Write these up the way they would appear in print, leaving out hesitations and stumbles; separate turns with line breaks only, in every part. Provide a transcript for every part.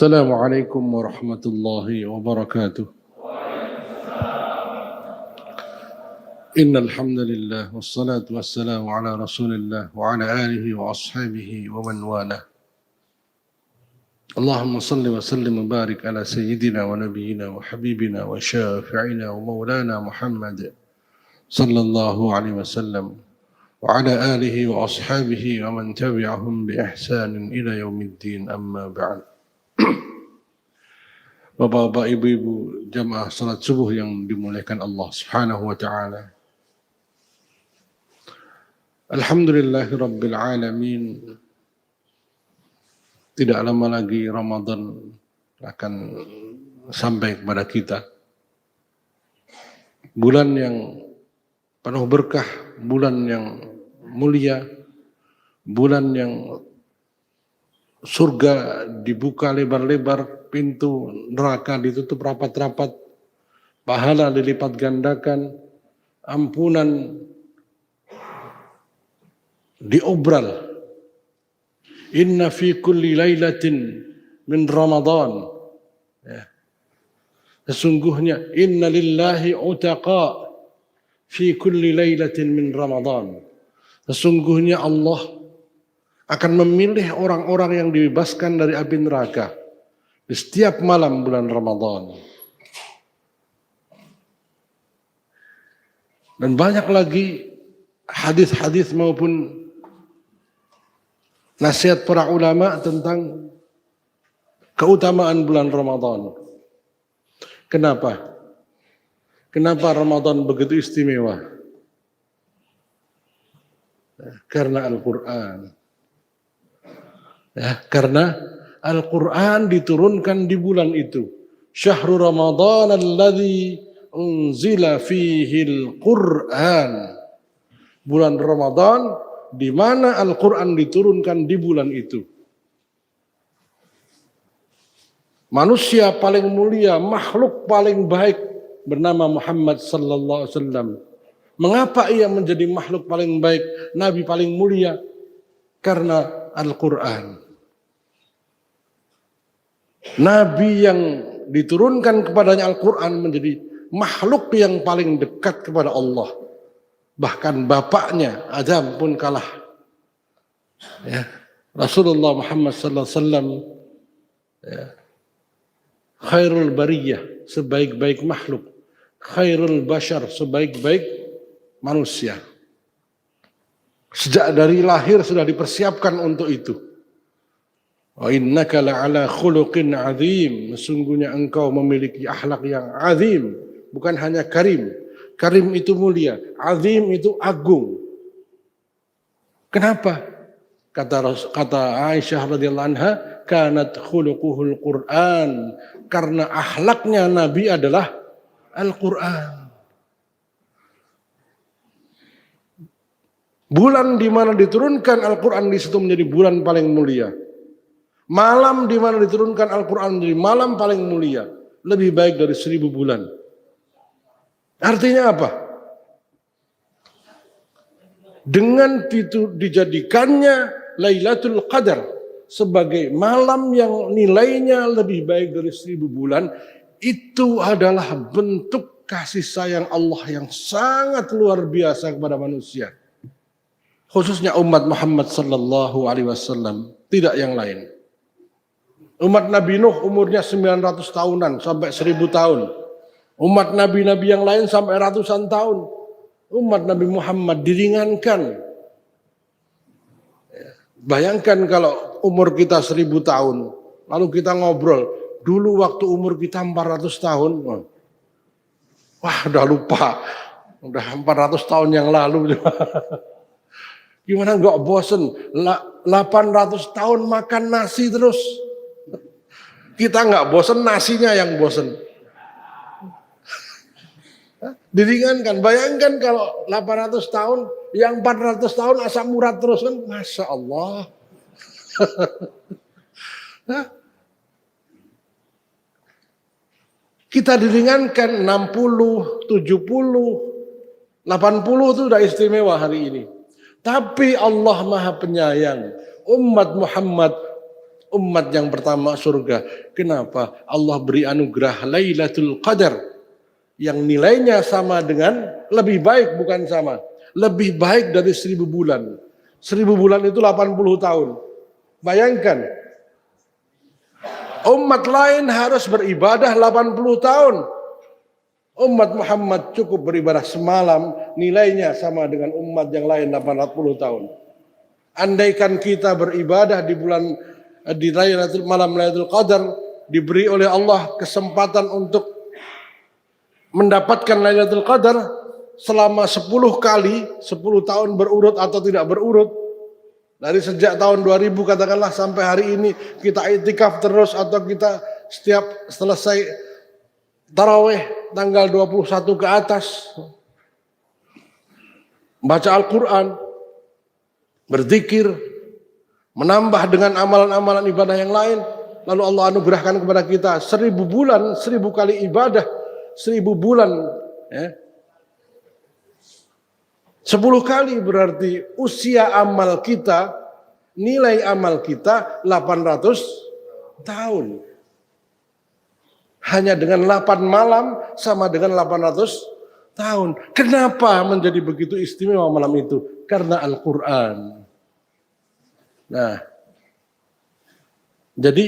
السلام عليكم ورحمة الله وبركاته. إن الحمد لله والصلاة والسلام على رسول الله وعلى آله وأصحابه ومن والاه. اللهم صل وسلم وبارك على سيدنا ونبينا وحبيبنا وشافعنا ومولانا محمد صلى الله عليه وسلم وعلى آله وأصحابه ومن تبعهم بإحسان إلى يوم الدين. أما بعد. Bapak-bapak, ibu-ibu, jamaah salat subuh yang dimuliakan Allah Subhanahu wa taala. Alhamdulillahirabbil alamin. Tidak lama lagi Ramadan akan sampai kepada kita. Bulan yang penuh berkah, bulan yang mulia, bulan yang surga dibuka lebar-lebar, pintu neraka ditutup rapat-rapat, pahala dilipat gandakan, ampunan diobral. Inna fi kulli lailatin min Ramadan. Ya. Sesungguhnya inna lillahi utaqa fi kulli lailatin min Ramadan. Sesungguhnya Allah akan memilih orang-orang yang dibebaskan dari api neraka di setiap malam bulan Ramadan. Dan banyak lagi hadis-hadis maupun nasihat para ulama tentang keutamaan bulan Ramadan. Kenapa? Kenapa Ramadan begitu istimewa? Karena Al-Quran. Ya, karena Al-Quran diturunkan di bulan itu. Syahrul Ramadan alladzi unzila fihil Quran. Bulan Ramadan di mana Al-Quran diturunkan di bulan itu. Manusia paling mulia, makhluk paling baik bernama Muhammad sallallahu alaihi wasallam. Mengapa ia menjadi makhluk paling baik, nabi paling mulia? Karena Al-Quran. Nabi yang diturunkan kepadanya Al-Quran menjadi makhluk yang paling dekat kepada Allah. Bahkan bapaknya Adam pun kalah. Ya. Rasulullah Muhammad sallallahu alaihi wasallam, ya, khairul bariyah, sebaik-baik makhluk, khairul bashar, sebaik-baik manusia. Sejak dari lahir sudah dipersiapkan untuk itu. Wa innaka la'ala khuluqin azim. Sesungguhnya engkau memiliki akhlak yang azim, bukan hanya karim. Karim itu mulia, azim itu agung. Kenapa? Kata Aisyah radhiyallahu anha, kanat khuluquhul Qur'an. Karena akhlaknya Nabi adalah Al-Qur'an. Bulan di mana diturunkan Al-Quran di situ menjadi bulan paling mulia. Malam di mana diturunkan Al-Quran menjadi malam paling mulia. Lebih baik dari 1000 bulan. Artinya apa? Dengan itu dijadikannya Lailatul Qadar sebagai malam yang nilainya lebih baik dari 1000 bulan. Itu adalah bentuk kasih sayang Allah yang sangat luar biasa kepada manusia. Khususnya umat Muhammad sallallahu alaihi wasallam, tidak yang lain. Umat Nabi Nuh umurnya 900 tahunan sampai 1000 tahun. Umat nabi-nabi yang lain sampai ratusan tahun. Umat Nabi Muhammad diringankan. Bayangkan kalau umur kita 1000 tahun, lalu kita ngobrol, dulu waktu umur kita 400 tahun. Wah, udah lupa. Udah 400 tahun yang lalu. Gimana enggak bosen? 800 tahun makan nasi terus. Kita enggak bosen, nasinya yang bosen. Diringankan. Bayangkan kalau 800 tahun, yang 400 tahun asam urat terus kan. Masya Allah. Kita diringankan 60, 70, 80 itu udah istimewa hari ini. Tapi Allah Maha Penyayang. Umat Muhammad umat yang pertama surga. Kenapa? Allah beri anugerah Lailatul Qadar yang nilainya sama dengan, lebih baik, bukan sama, lebih baik dari 1000 bulan. 1000 bulan itu 80 tahun. Bayangkan, umat lain harus beribadah 80 tahun. Umat Muhammad cukup beribadah semalam, nilainya sama dengan umat yang lain 80 tahun. Andaikan kita beribadah di malam Lailatul Qadar, diberi oleh Allah kesempatan untuk mendapatkan Lailatul Qadar selama 10 kali, 10 tahun berurut atau tidak berurut, dari sejak tahun 2000 katakanlah sampai hari ini, kita itikaf terus atau kita setiap selesai tarawih tanggal 21 ke atas baca Al-Quran, berzikir, menambah dengan amalan-amalan ibadah yang lain, lalu Allah anugerahkan kepada kita 1000 bulan, 1000 kali ibadah, 1000 bulan, ya. 10 kali berarti usia amal kita, nilai amal kita 800 tahun. Hanya dengan 8 malam sama dengan 800 tahun. Kenapa menjadi begitu istimewa malam itu? Karena Al-Quran. Nah, jadi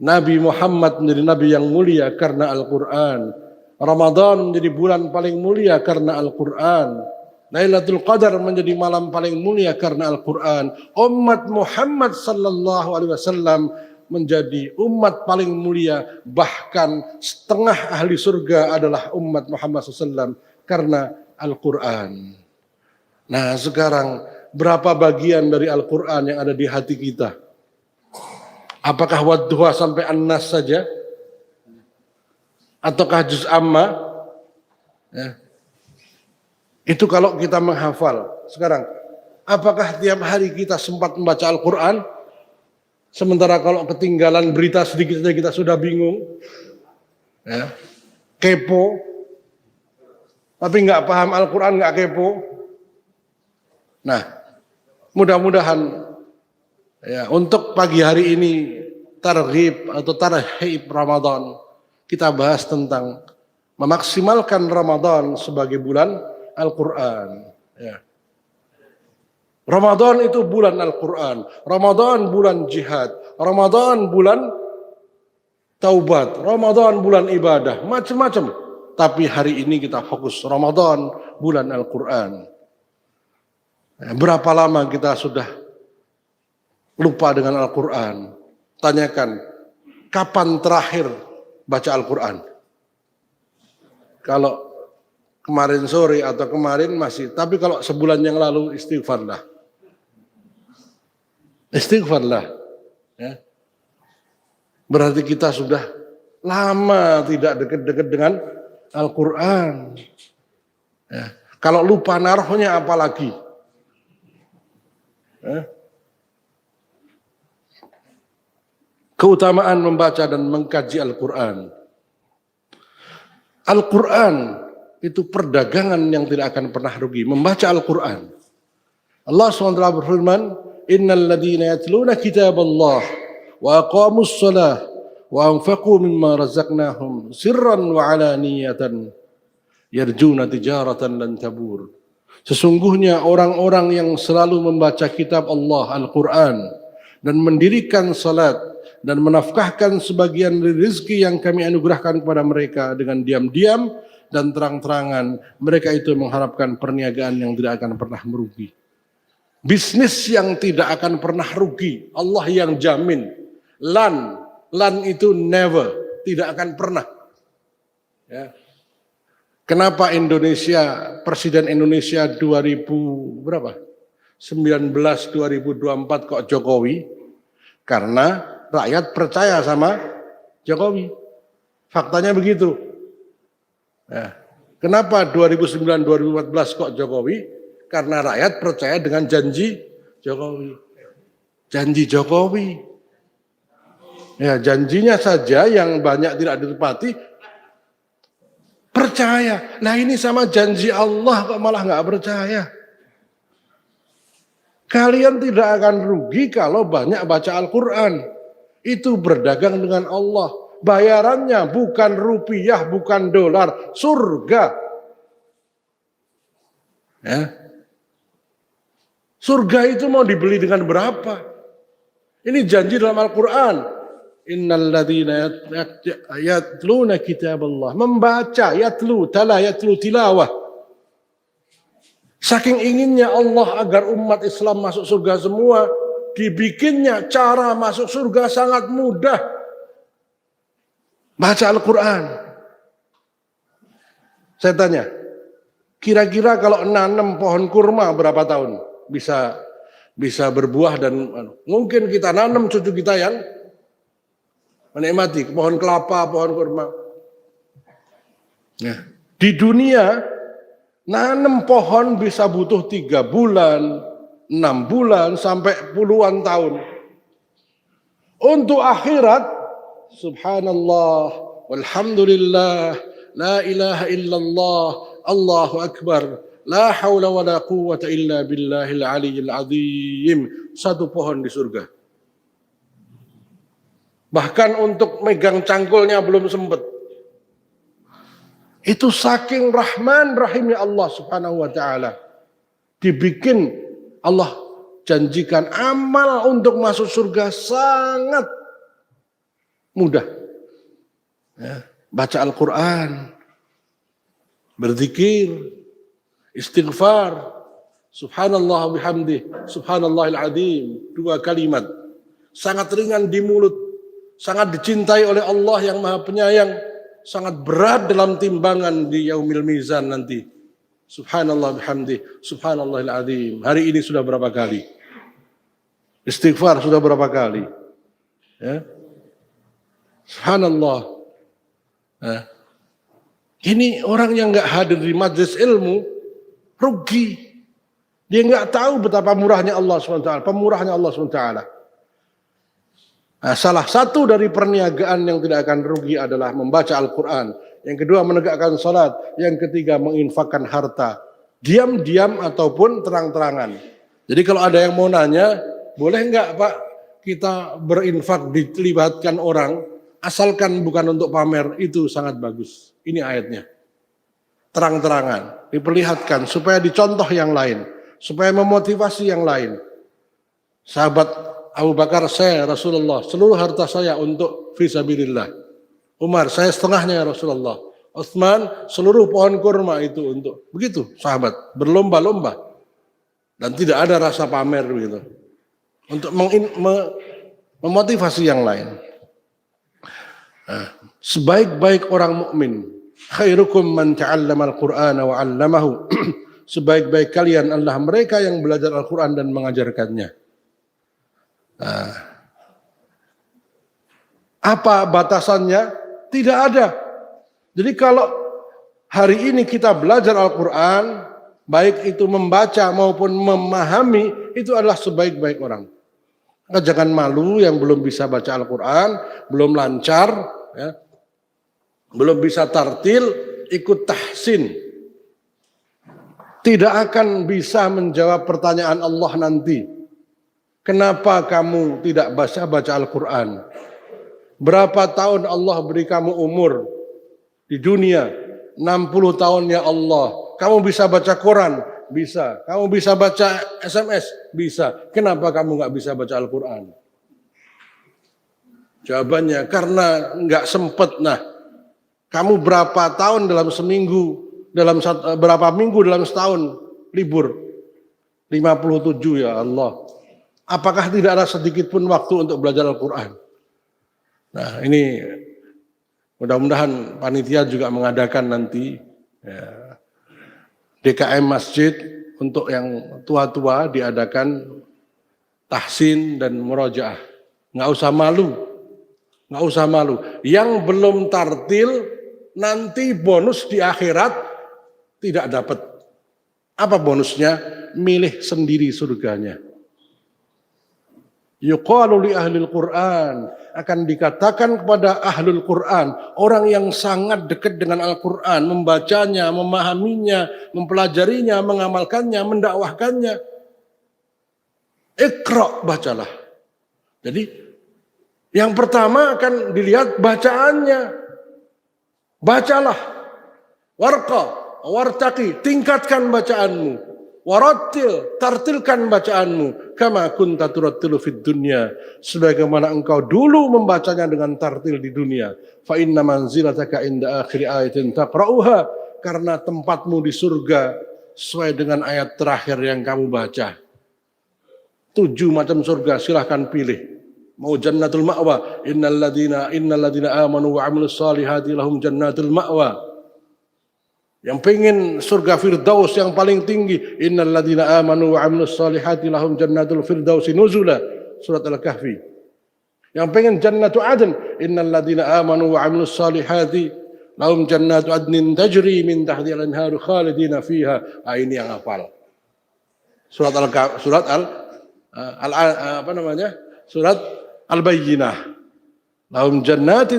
Nabi Muhammad menjadi Nabi yang mulia karena Al-Quran. Ramadan menjadi bulan paling mulia karena Al-Quran. Lailatul Qadar menjadi malam paling mulia karena Al-Quran. Umat Muhammad sallallahu alaihi wasallam menjadi umat paling mulia, bahkan setengah ahli surga adalah umat Muhammad SAW karena Al-Quran. Nah, sekarang berapa bagian dari Al-Quran yang ada di hati kita? Apakah Wadduha sampai An-Nas saja? Ataukah Juz Amma? Ya. Itu kalau kita menghafal. Sekarang, apakah tiap hari kita sempat membaca Al-Quran? Sementara kalau ketinggalan berita sedikit saja kita sudah bingung, ya, kepo, tapi nggak paham Al-Quran, nggak kepo. Nah, mudah-mudahan ya, untuk pagi hari ini targhib atau tarhib Ramadan, kita bahas tentang memaksimalkan Ramadan sebagai bulan Al-Quran. Ya. Ramadan itu bulan Al-Quran, Ramadan bulan jihad, Ramadan bulan taubat, Ramadan bulan ibadah, macam-macam. Tapi hari ini kita fokus Ramadan bulan Al-Quran. Berapa lama kita sudah lupa dengan Al-Quran? Tanyakan, kapan terakhir baca Al-Quran? Kalau kemarin sore atau kemarin masih, tapi kalau sebulan yang lalu istighfarlah. Istighfarlah, ya. Berarti kita sudah lama tidak dekat-dekat dengan Al-Quran. Ya. Kalau lupa naruhnya apalagi. Ya. Keutamaan membaca dan mengkaji Al-Quran. Al-Quran itu perdagangan yang tidak akan pernah rugi. Membaca Al-Quran. Allah SWT berfirman, Innal ladhina yatluna kitab Allah wa aqamus salah wa anfaqu mimma razaqnahum sirran wa alaniyatan yarjuna tijaratan lan tabur. Sesungguhnya orang-orang yang selalu membaca kitab Allah Al-Quran dan mendirikan salat dan menafkahkan sebagian rezeki yang kami anugerahkan kepada mereka dengan diam-diam dan terang-terangan, mereka itu mengharapkan perniagaan yang tidak akan pernah merugi. Bisnis yang tidak akan pernah rugi, Allah yang jamin. Lan itu never, tidak akan pernah. Ya. Kenapa Indonesia, Presiden Indonesia 2024 kok Jokowi? Karena rakyat percaya sama Jokowi. Faktanya begitu. Ya. Kenapa 2009-2014 kok Jokowi? Karena rakyat percaya dengan janji Jokowi. Janji Jokowi. Ya, janjinya saja yang banyak tidak ditepati, percaya. Nah ini sama janji Allah kok malah nggak percaya. Kalian tidak akan rugi kalau banyak baca Al-Quran. Itu berdagang dengan Allah. Bayarannya bukan rupiah, bukan dolar, surga. Ya. Surga itu mau dibeli dengan berapa? Ini janji dalam Al-Quran. Innal ladzina yatluna kitaballah. Membaca, yatlu tilawah. Saking inginnya Allah agar umat Islam masuk surga semua, dibikinnya cara masuk surga sangat mudah. Baca Al-Quran. Saya tanya, kira-kira kalau nanam pohon kurma berapa tahun bisa berbuah, dan mungkin kita nanam cucu kita yang menikmati pohon kelapa, pohon kurma. Nah, di dunia nanam pohon bisa butuh 3 bulan, 6 bulan, sampai puluhan tahun. Untuk akhirat, subhanallah, walhamdulillah, la ilaha illallah, Allahu akbar, la hawla wa la quwwata illa billahil aliyyil azim. 1 pohon di surga. Bahkan untuk megang cangkulnya belum sempat. Itu saking rahman rahimnya Allah subhanahu wa ta'ala. Dibikin Allah janjikan amal untuk masuk surga sangat mudah. Ya, baca Al-Quran, berzikir, istighfar, subhanallah bihamdih, subhanallahil azim, 2 kalimat. Sangat ringan di mulut, sangat dicintai oleh Allah yang Maha Penyayang, sangat berat dalam timbangan di yaumil mizan nanti. Subhanallah bihamdih, subhanallahil azim. Hari ini sudah berapa kali? Istighfar sudah berapa kali? Ya. Subhanallah. Nah, ini orang yang nggak hadir di majelis ilmu rugi. Dia nggak tahu betapa murahnya Allah SWT, pemurahnya Allah SWT. Nah, salah satu dari perniagaan yang tidak akan rugi adalah membaca Al-Quran. Yang kedua menegakkan salat. Yang ketiga menginfakkan harta. Diam-diam ataupun terang-terangan. Jadi kalau ada yang mau nanya, boleh nggak Pak kita berinfak dilibatkan orang, asalkan bukan untuk pamer, itu sangat bagus. Ini ayatnya. Terang-terangan, diperlihatkan supaya dicontoh yang lain, supaya memotivasi yang lain. Sahabat Abu Bakar, saya Rasulullah, seluruh harta saya untuk fisabilillah. Umar, saya setengahnya Rasulullah. Utsman, seluruh pohon kurma itu untuk. Begitu sahabat, berlomba-lomba. Dan tidak ada rasa pamer begitu. Untuk memotivasi yang lain. Nah, sebaik-baik orang mukmin, khairukum man ta'allama al-Qur'ana wa 'allamahu. Sebaik-baik kalian adalah mereka yang belajar Al-Qur'an dan mengajarkannya. Nah, apa batasannya? Tidak ada. Jadi kalau hari ini kita belajar Al-Quran, baik itu membaca maupun memahami, itu adalah sebaik-baik orang. Maka jangan malu yang belum bisa baca Al-Quran, belum lancar, ya, belum bisa tartil, ikut tahsin. Tidak akan bisa menjawab pertanyaan Allah nanti. Kenapa kamu tidak baca Al-Quran? Berapa tahun Allah beri kamu umur di dunia? 60 tahun ya Allah. Kamu bisa baca Quran? Bisa. Kamu bisa baca SMS? Bisa. Kenapa kamu nggak bisa baca Al-Quran? Jawabannya, karena nggak sempet. Nah, kamu berapa tahun dalam seminggu, berapa minggu dalam setahun libur? 57 ya Allah. Apakah tidak ada sedikit pun waktu untuk belajar Al-Quran? Nah, ini mudah-mudahan panitia juga mengadakan nanti ya, DKM masjid untuk yang tua-tua diadakan tahsin dan murojaah. Nggak usah malu, nggak usah malu. Yang belum tartil nanti bonus di akhirat tidak dapat. Apa bonusnya? Milih sendiri surganya. Yuqalu li ahlil Qur'an, akan dikatakan kepada ahlul Qur'an, orang yang sangat dekat dengan Al-Qur'an, membacanya, memahaminya, mempelajarinya, mengamalkannya, mendakwahkannya. Iqra, bacalah. Jadi Yang pertama akan dilihat bacaannya. Bacalah. Warqa, wartaqi, tingkatkan bacaanmu. Warattil, tartilkan bacaanmu. Kama kunta turattilu fid dunya. Sebagaimana engkau dulu membacanya dengan tartil di dunia. Fa inna manzilataka inda akhir ayatin taqra'uha. Karena tempatmu di surga sesuai dengan ayat terakhir yang kamu baca. 7 macam surga, silahkan pilih. Mau jannatul ma'wa, innal ladina amanu wa 'amilus solihati lahum jannatul ma'wa. Yang pengen surga Firdaus yang paling tinggi, innal ladina amanu wa 'amilus solihati lahum jannatul firdausi nuzula, surat Al-Kahfi. Yang pengen jannatu adn, innal ladina amanu wa 'amilus solihati lahum jannatu adnin tajri min tahtiha al-anharu khalidina fiha. Ini yang hafal. Surat Al-Bayyinah. Lahum jannati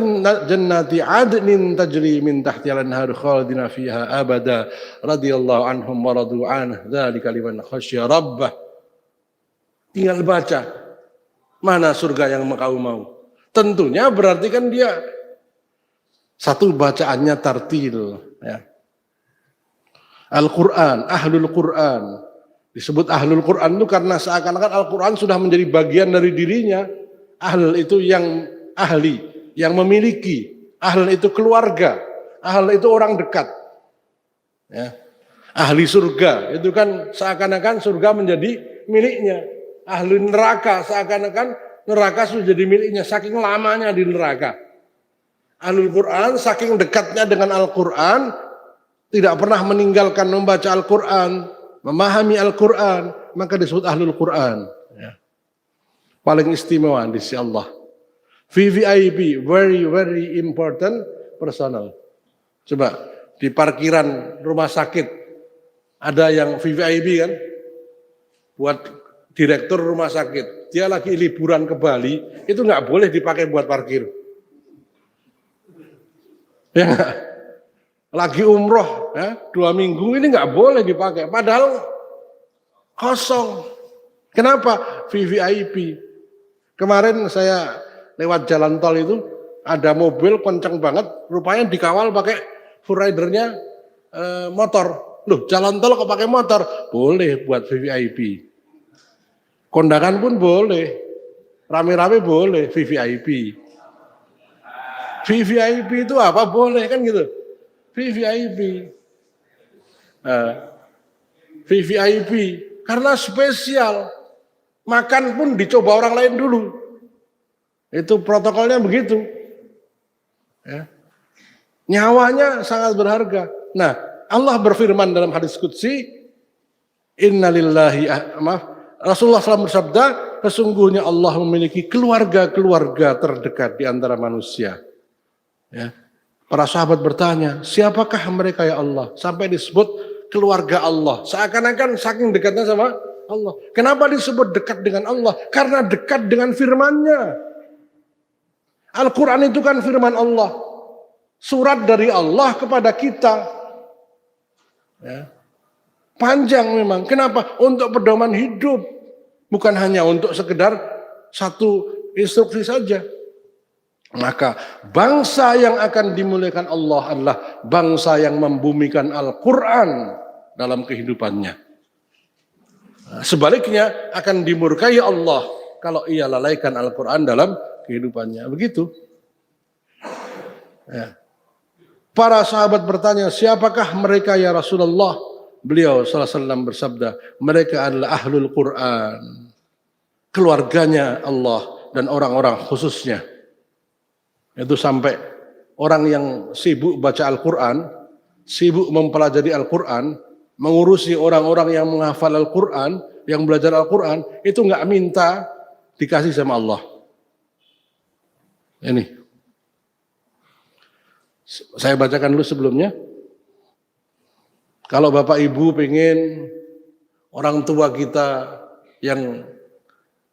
adnin tajri min tahtiha al-anharu khalidina fiha abada radhiyallahu anhum wa radu anhu dzalika liman khasyya rabbah. Tinggal baca mana surga yang kau mau. Tentunya berarti kan dia satu bacaannya tartil, ya. Al-Quran, ahlul Quran. Disebut ahlul Quran itu karena seakan-akan Al-Quran sudah menjadi bagian dari dirinya. Ahl itu yang ahli, yang memiliki. Ahl itu keluarga. Ahl itu orang dekat. Ya. Ahli surga itu kan seakan-akan surga menjadi miliknya. Ahli neraka seakan-akan neraka sudah jadi miliknya. Saking lamanya di neraka. Ahlul Quran saking dekatnya dengan Al-Quran, tidak pernah meninggalkan membaca Al-Quran, memahami Al-Quran, maka disebut Ahlul Quran. Ya. Paling istimewa di sisi Allah. VVIP, very very important personal. Coba di parkiran rumah sakit ada yang VVIP kan, buat direktur rumah sakit. Dia lagi liburan ke Bali, itu nggak boleh dipakai buat parkir. Ya, lagi umroh ya, 2 minggu ini nggak boleh dipakai, padahal kosong. Kenapa? VVIP. Kemarin saya lewat jalan tol itu ada mobil kenceng banget, rupanya dikawal pakai full ridernya motor. Loh, jalan tol kok pakai motor? Boleh buat VVIP. Kondangan pun boleh, rame-rame boleh VVIP. VVIP itu apa? Boleh kan gitu. VVIP. VVIP karena spesial. Makan pun dicoba orang lain dulu. Itu protokolnya begitu. Ya. Nyawanya sangat berharga. Nah, Allah berfirman dalam hadis qudsi, Rasulullah SAW bersabda, sesungguhnya Allah memiliki keluarga-keluarga terdekat di antara manusia. Ya. Para sahabat bertanya, siapakah mereka ya Allah? Sampai disebut keluarga Allah. Seakan-akan saking dekatnya sama Allah. Kenapa disebut dekat dengan Allah? Karena dekat dengan firman-Nya. Al-Quran itu kan firman Allah. Surat dari Allah kepada kita. Ya. Panjang memang. Kenapa? Untuk pedoman hidup. Bukan hanya untuk sekedar satu instruksi saja. Maka bangsa yang akan dimuliakan Allah adalah bangsa yang membumikan Al-Quran dalam kehidupannya. Sebaliknya akan dimurkai Allah kalau ia lalaikan Al-Quran dalam kehidupannya. Begitu. Ya. Para sahabat bertanya, siapakah mereka ya Rasulullah? Beliau sallallahu alaihi wasallam bersabda, mereka adalah ahlul Quran. Keluarganya Allah dan orang-orang khususnya. Itu sampai orang yang sibuk baca Al-Quran, sibuk mempelajari Al-Quran, mengurusi orang-orang yang menghafal Al-Quran, yang belajar Al-Quran, itu nggak minta dikasih sama Allah. Ini. Saya bacakan dulu sebelumnya. Kalau Bapak Ibu pengen orang tua kita yang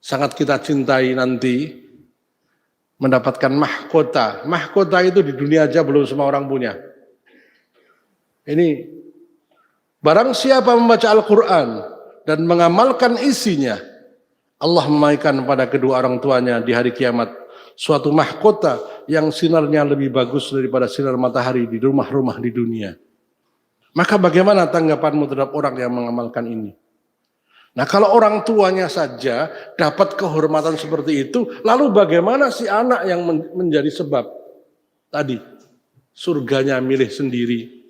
sangat kita cintai nanti mendapatkan mahkota. Mahkota itu di dunia aja belum semua orang punya. Ini barang siapa membaca Al-Quran dan mengamalkan isinya, Allah memaikan pada kedua orang tuanya di hari kiamat suatu mahkota yang sinarnya lebih bagus daripada sinar matahari di rumah-rumah di dunia. Maka bagaimana tanggapanmu terhadap orang yang mengamalkan ini? Nah, kalau orang tuanya saja dapat kehormatan seperti itu, lalu bagaimana si anak yang menjadi sebab tadi surganya milih sendiri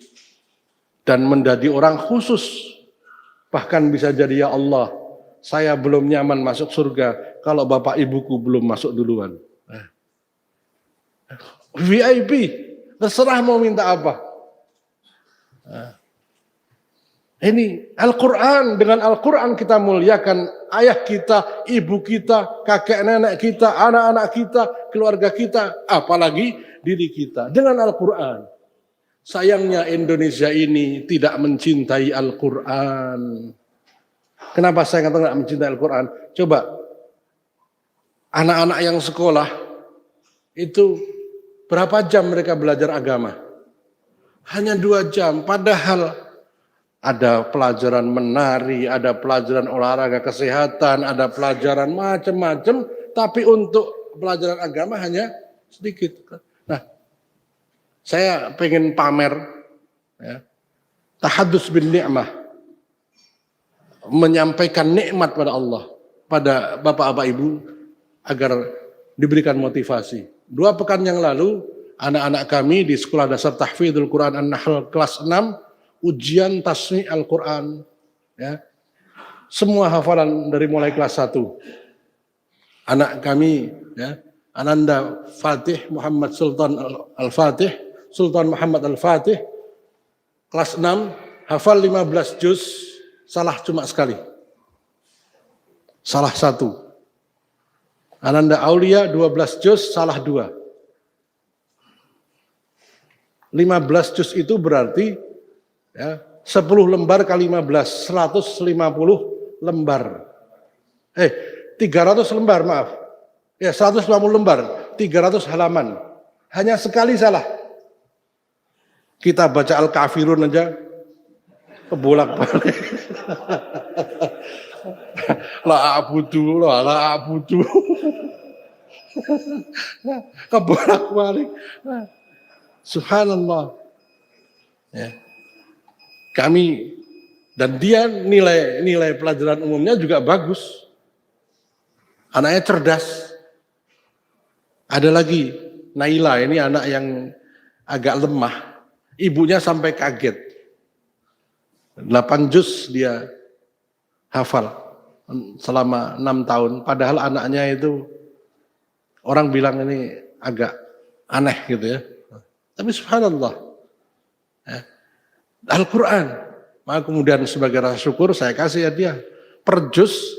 dan menjadi orang khusus, bahkan bisa jadi, ya Allah, saya belum nyaman masuk surga kalau bapak ibuku belum masuk duluan. VIP, terserah mau minta apa. Ini Al-Quran, dengan Al-Quran kita muliakan ayah kita, ibu kita, kakek nenek kita, anak-anak kita, keluarga kita, apalagi diri kita. Dengan Al-Quran. Sayangnya Indonesia ini tidak mencintai Al-Quran. Kenapa saya katakan tidak mencintai Al-Quran? Coba, anak-anak yang sekolah, itu berapa jam mereka belajar agama? Hanya 2 jam, padahal ada pelajaran menari, ada pelajaran olahraga kesehatan, ada pelajaran macam-macam, tapi untuk pelajaran agama hanya sedikit. Nah, saya pengen pamer, ya, tahadus bin ni'mah, menyampaikan nikmat pada Allah, pada bapak-bapak ibu, agar diberikan motivasi. 2 pekan yang lalu, anak-anak kami di Sekolah Dasar Tahfidzul Quran An-Nahl kelas 6, ujian tasmi' Al-Quran, ya. Semua hafalan dari mulai kelas 1. Anak kami, ya, Ananda Fatih Muhammad Sultan Al-Fatih, Sultan Muhammad Al-Fatih, kelas 6, hafal 15 juz, salah cuma sekali. Salah 1. Ananda Aulia 12 juz, salah 2. 15 juz itu berarti, ya, 10 lembar kali 15, 150 lembar. 300 lembar, maaf. Ya, 150 lembar, 300 halaman. Hanya sekali salah. Kita baca Al-Kafirun aja, kebolak-balik. La abudu. Kebolak-balik. Subhanallah. Ya. Kami dan dia nilai pelajaran umumnya juga bagus. Anaknya cerdas. Ada lagi Naila, ini anak yang agak lemah. Ibunya sampai kaget. 8 juz dia hafal selama 6 tahun. Padahal anaknya itu orang bilang ini agak aneh gitu ya. Tapi subhanallah. Ya. Al-Quran. Maka kemudian sebagai rasa syukur saya kasih hadiah. Per juz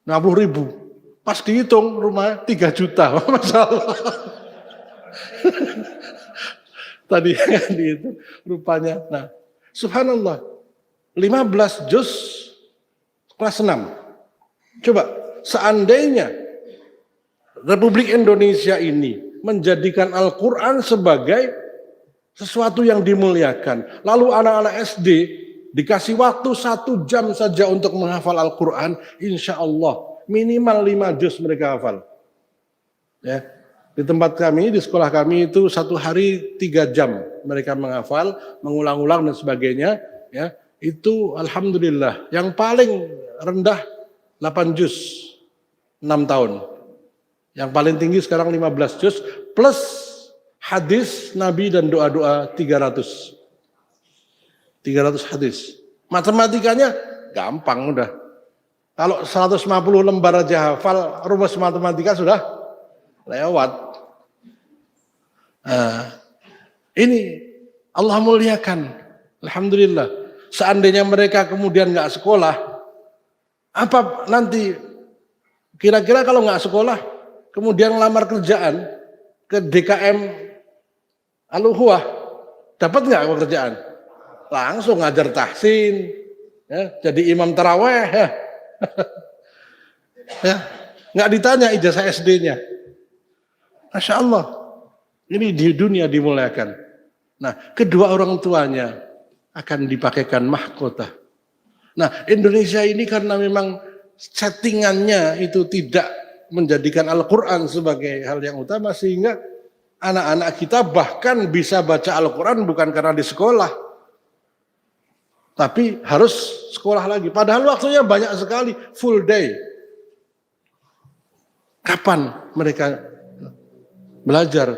50.000. Pas dihitung rumah 3 juta. Masalah. Tadi kan dihitung rupanya. Nah, subhanallah. 15 juz kelas 6. Coba, seandainya Republik Indonesia ini menjadikan Al-Quran sebagai sesuatu yang dimuliakan. Lalu anak-anak SD dikasih waktu 1 jam saja untuk menghafal Al-Quran, insya Allah minimal 5 juz mereka hafal. Ya. Di tempat kami, di sekolah kami itu 1 hari 3 jam mereka menghafal, mengulang-ulang dan sebagainya. Ya. Itu alhamdulillah. Yang paling rendah 8 juz 6 tahun. Yang paling tinggi sekarang 15 juz plus hadis Nabi dan doa-doa 300. 300 hadis. Matematikanya gampang udah. Kalau 150 lembar aja hafal, rumus matematika sudah lewat. Nah, ini Allah muliakan. Alhamdulillah. Seandainya mereka kemudian nggak sekolah, apa nanti kira-kira kalau nggak sekolah, kemudian ngelamar kerjaan ke DKM Al-Uhuah, dapat nggak pekerjaan? Langsung ngajar tahsin, ya, jadi imam taraweh, ya. Ya, nggak ditanya ijazah SD-nya. Masya Allah, ini di dunia dimuliakan. Nah, kedua orang tuanya akan dipakaikan mahkota. Nah, Indonesia ini karena memang settingannya itu tidak menjadikan Al-Quran sebagai hal yang utama, sehingga anak-anak kita bahkan bisa baca Al-Quran bukan karena di sekolah, tapi harus sekolah lagi. Padahal waktunya banyak sekali, full day. Kapan mereka belajar?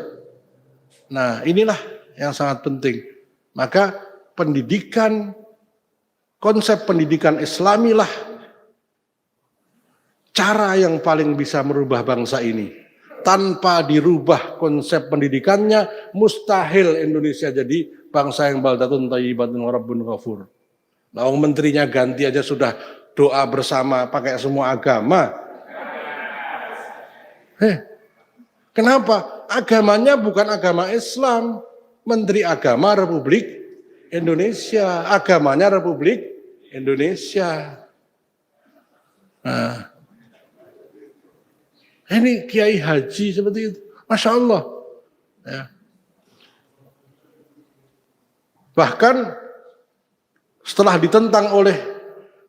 Nah, inilah yang sangat penting. Maka pendidikan, konsep pendidikan Islamilah cara yang paling bisa merubah bangsa ini. Tanpa dirubah konsep pendidikannya, mustahil Indonesia jadi bangsa yang baldatun thayyibatun rabbun ghafur. Nah, menterinya ganti aja sudah doa bersama pakai semua agama. Kenapa? Agamanya bukan agama Islam. Menteri Agama Republik Indonesia, agamanya Republik Indonesia. Nah, ini kiai haji seperti itu, masya Allah. Ya. Bahkan setelah ditentang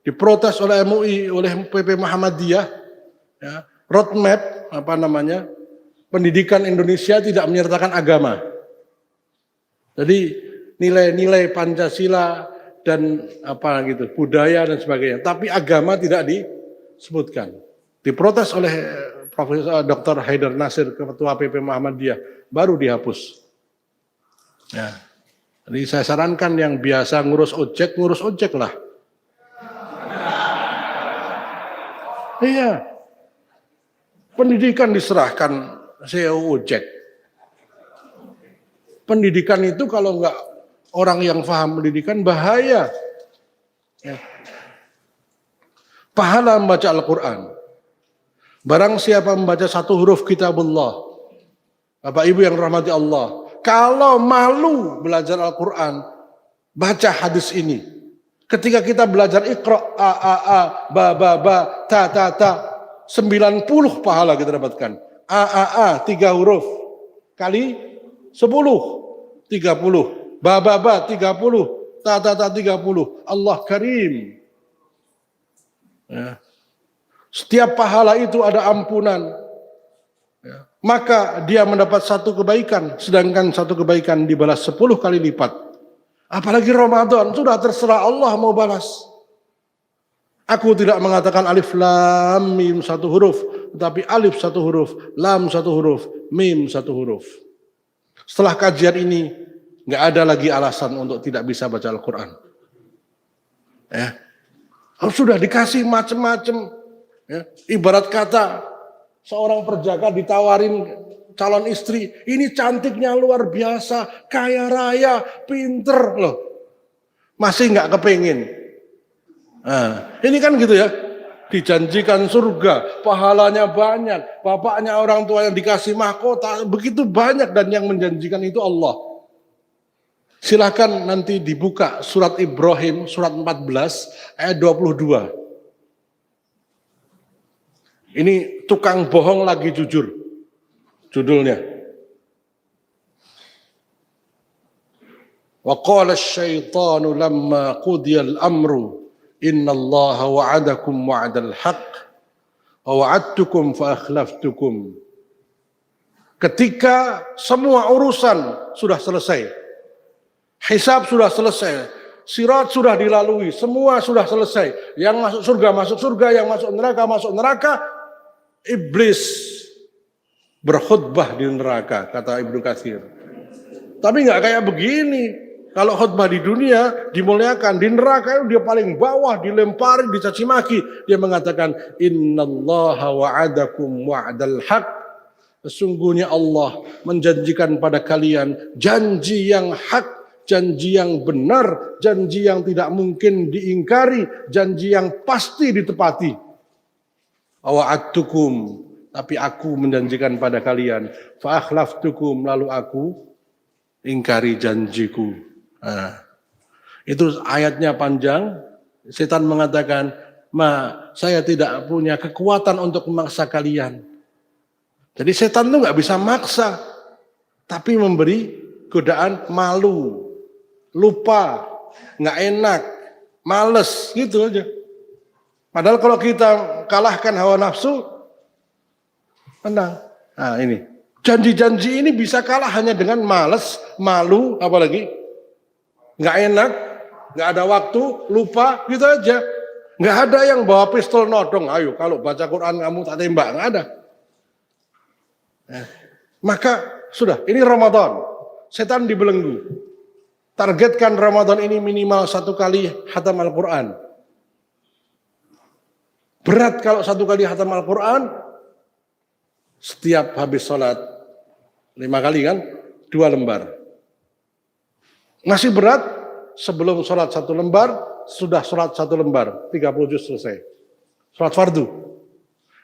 diprotes oleh MUI, oleh PP Muhammadiyah, ya, roadmap pendidikan Indonesia tidak menyertakan agama. Jadi nilai-nilai Pancasila dan budaya dan sebagainya, tapi agama tidak disebutkan. Diprotes oleh Profesor Dr. Haidar Nasir, Ketua PP Muhammadiyah, baru dihapus. Ya. Jadi saya sarankan yang biasa ngurus ojek lah. Iya. Pendidikan diserahkan CEO ojek. Pendidikan itu kalau enggak orang yang paham pendidikan bahaya. Ya. Pahala membaca Al-Quran. Barang siapa membaca satu huruf kitabullah, Bapak Ibu yang rahmati Allah, kalau malu belajar Al-Quran, baca hadis ini. Ketika kita belajar Iqra, a, ba, ta, 90 pahala kita dapatkan. A, 3 huruf, kali 10, 30. Ba, 30, ta, 30. Allah Karim. Ya. Setiap pahala itu ada ampunan. Ya. Maka dia mendapat satu kebaikan, sedangkan satu kebaikan dibalas 10 kali lipat. Apalagi Ramadan, sudah terserah Allah mau balas. Aku tidak mengatakan alif lam mim satu huruf, tetapi alif satu huruf, lam satu huruf, mim satu huruf. Setelah kajian ini, nggak ada lagi alasan untuk tidak bisa baca Al-Quran. Ya. Sudah dikasih macam-macam. Ya, ibarat kata seorang perjaka ditawarin calon istri, ini cantiknya luar biasa, kaya raya, pinter loh, masih nggak kepingin. Nah, ini kan gitu ya, dijanjikan surga, pahalanya banyak, bapaknya orang tua yang dikasih mahkota begitu banyak, dan yang menjanjikan itu Allah. Silahkan nanti dibuka surat Ibrahim, surat 14 ayat 22. Ini tukang bohong lagi jujur, judulnya. Wa qala asy-syaitanu lamma qudiyal amru innallaha wa'adakum wa'dal haqq wa wa'adtukum fa akhlaftukum. Ketika semua urusan sudah selesai, hisab sudah selesai, sirat sudah dilalui, semua sudah selesai, yang masuk surga, yang masuk neraka, iblis berkhutbah di neraka, kata Ibnu Katsir. Tapi nggak kayak begini. Kalau khutbah di dunia dimuliakan, di neraka itu dia paling bawah, dilempari, dicaci maki. Dia mengatakan, innallaha wa'adakum wa'dal haq. Sesungguhnya Allah menjanjikan pada kalian janji yang hak, janji yang benar, janji yang tidak mungkin diingkari, janji yang pasti ditepati. Awa'adtukum, tapi aku menjanjikan pada kalian, fa akhlaftukum, lalu aku ingkari janjiku. Nah, itu ayatnya panjang. Setan mengatakan, saya tidak punya kekuatan untuk memaksa kalian. Jadi setan itu nggak bisa maksa, tapi memberi godaan malu, lupa, nggak enak, males, gitu aja. Padahal kalau kita kalahkan hawa nafsu, Menang. Nah ini. Janji-janji ini bisa kalah hanya dengan males, malu, apalagi nggak enak, nggak ada waktu, lupa, gitu aja. Nggak ada yang bawa pistol nodong, ayo kalau baca Quran kamu tak tembak, nggak ada. Maka sudah, ini Ramadan, setan dibelenggu. Targetkan Ramadan ini minimal 1 kali khatam Al-Quran. Berat kalau 1 kali khatam Al-Quran, setiap habis sholat 5 kali kan, 2 lembar. Masih berat, sebelum sholat 1 lembar, sudah sholat 1 lembar, 30 juz selesai. Sholat fardu.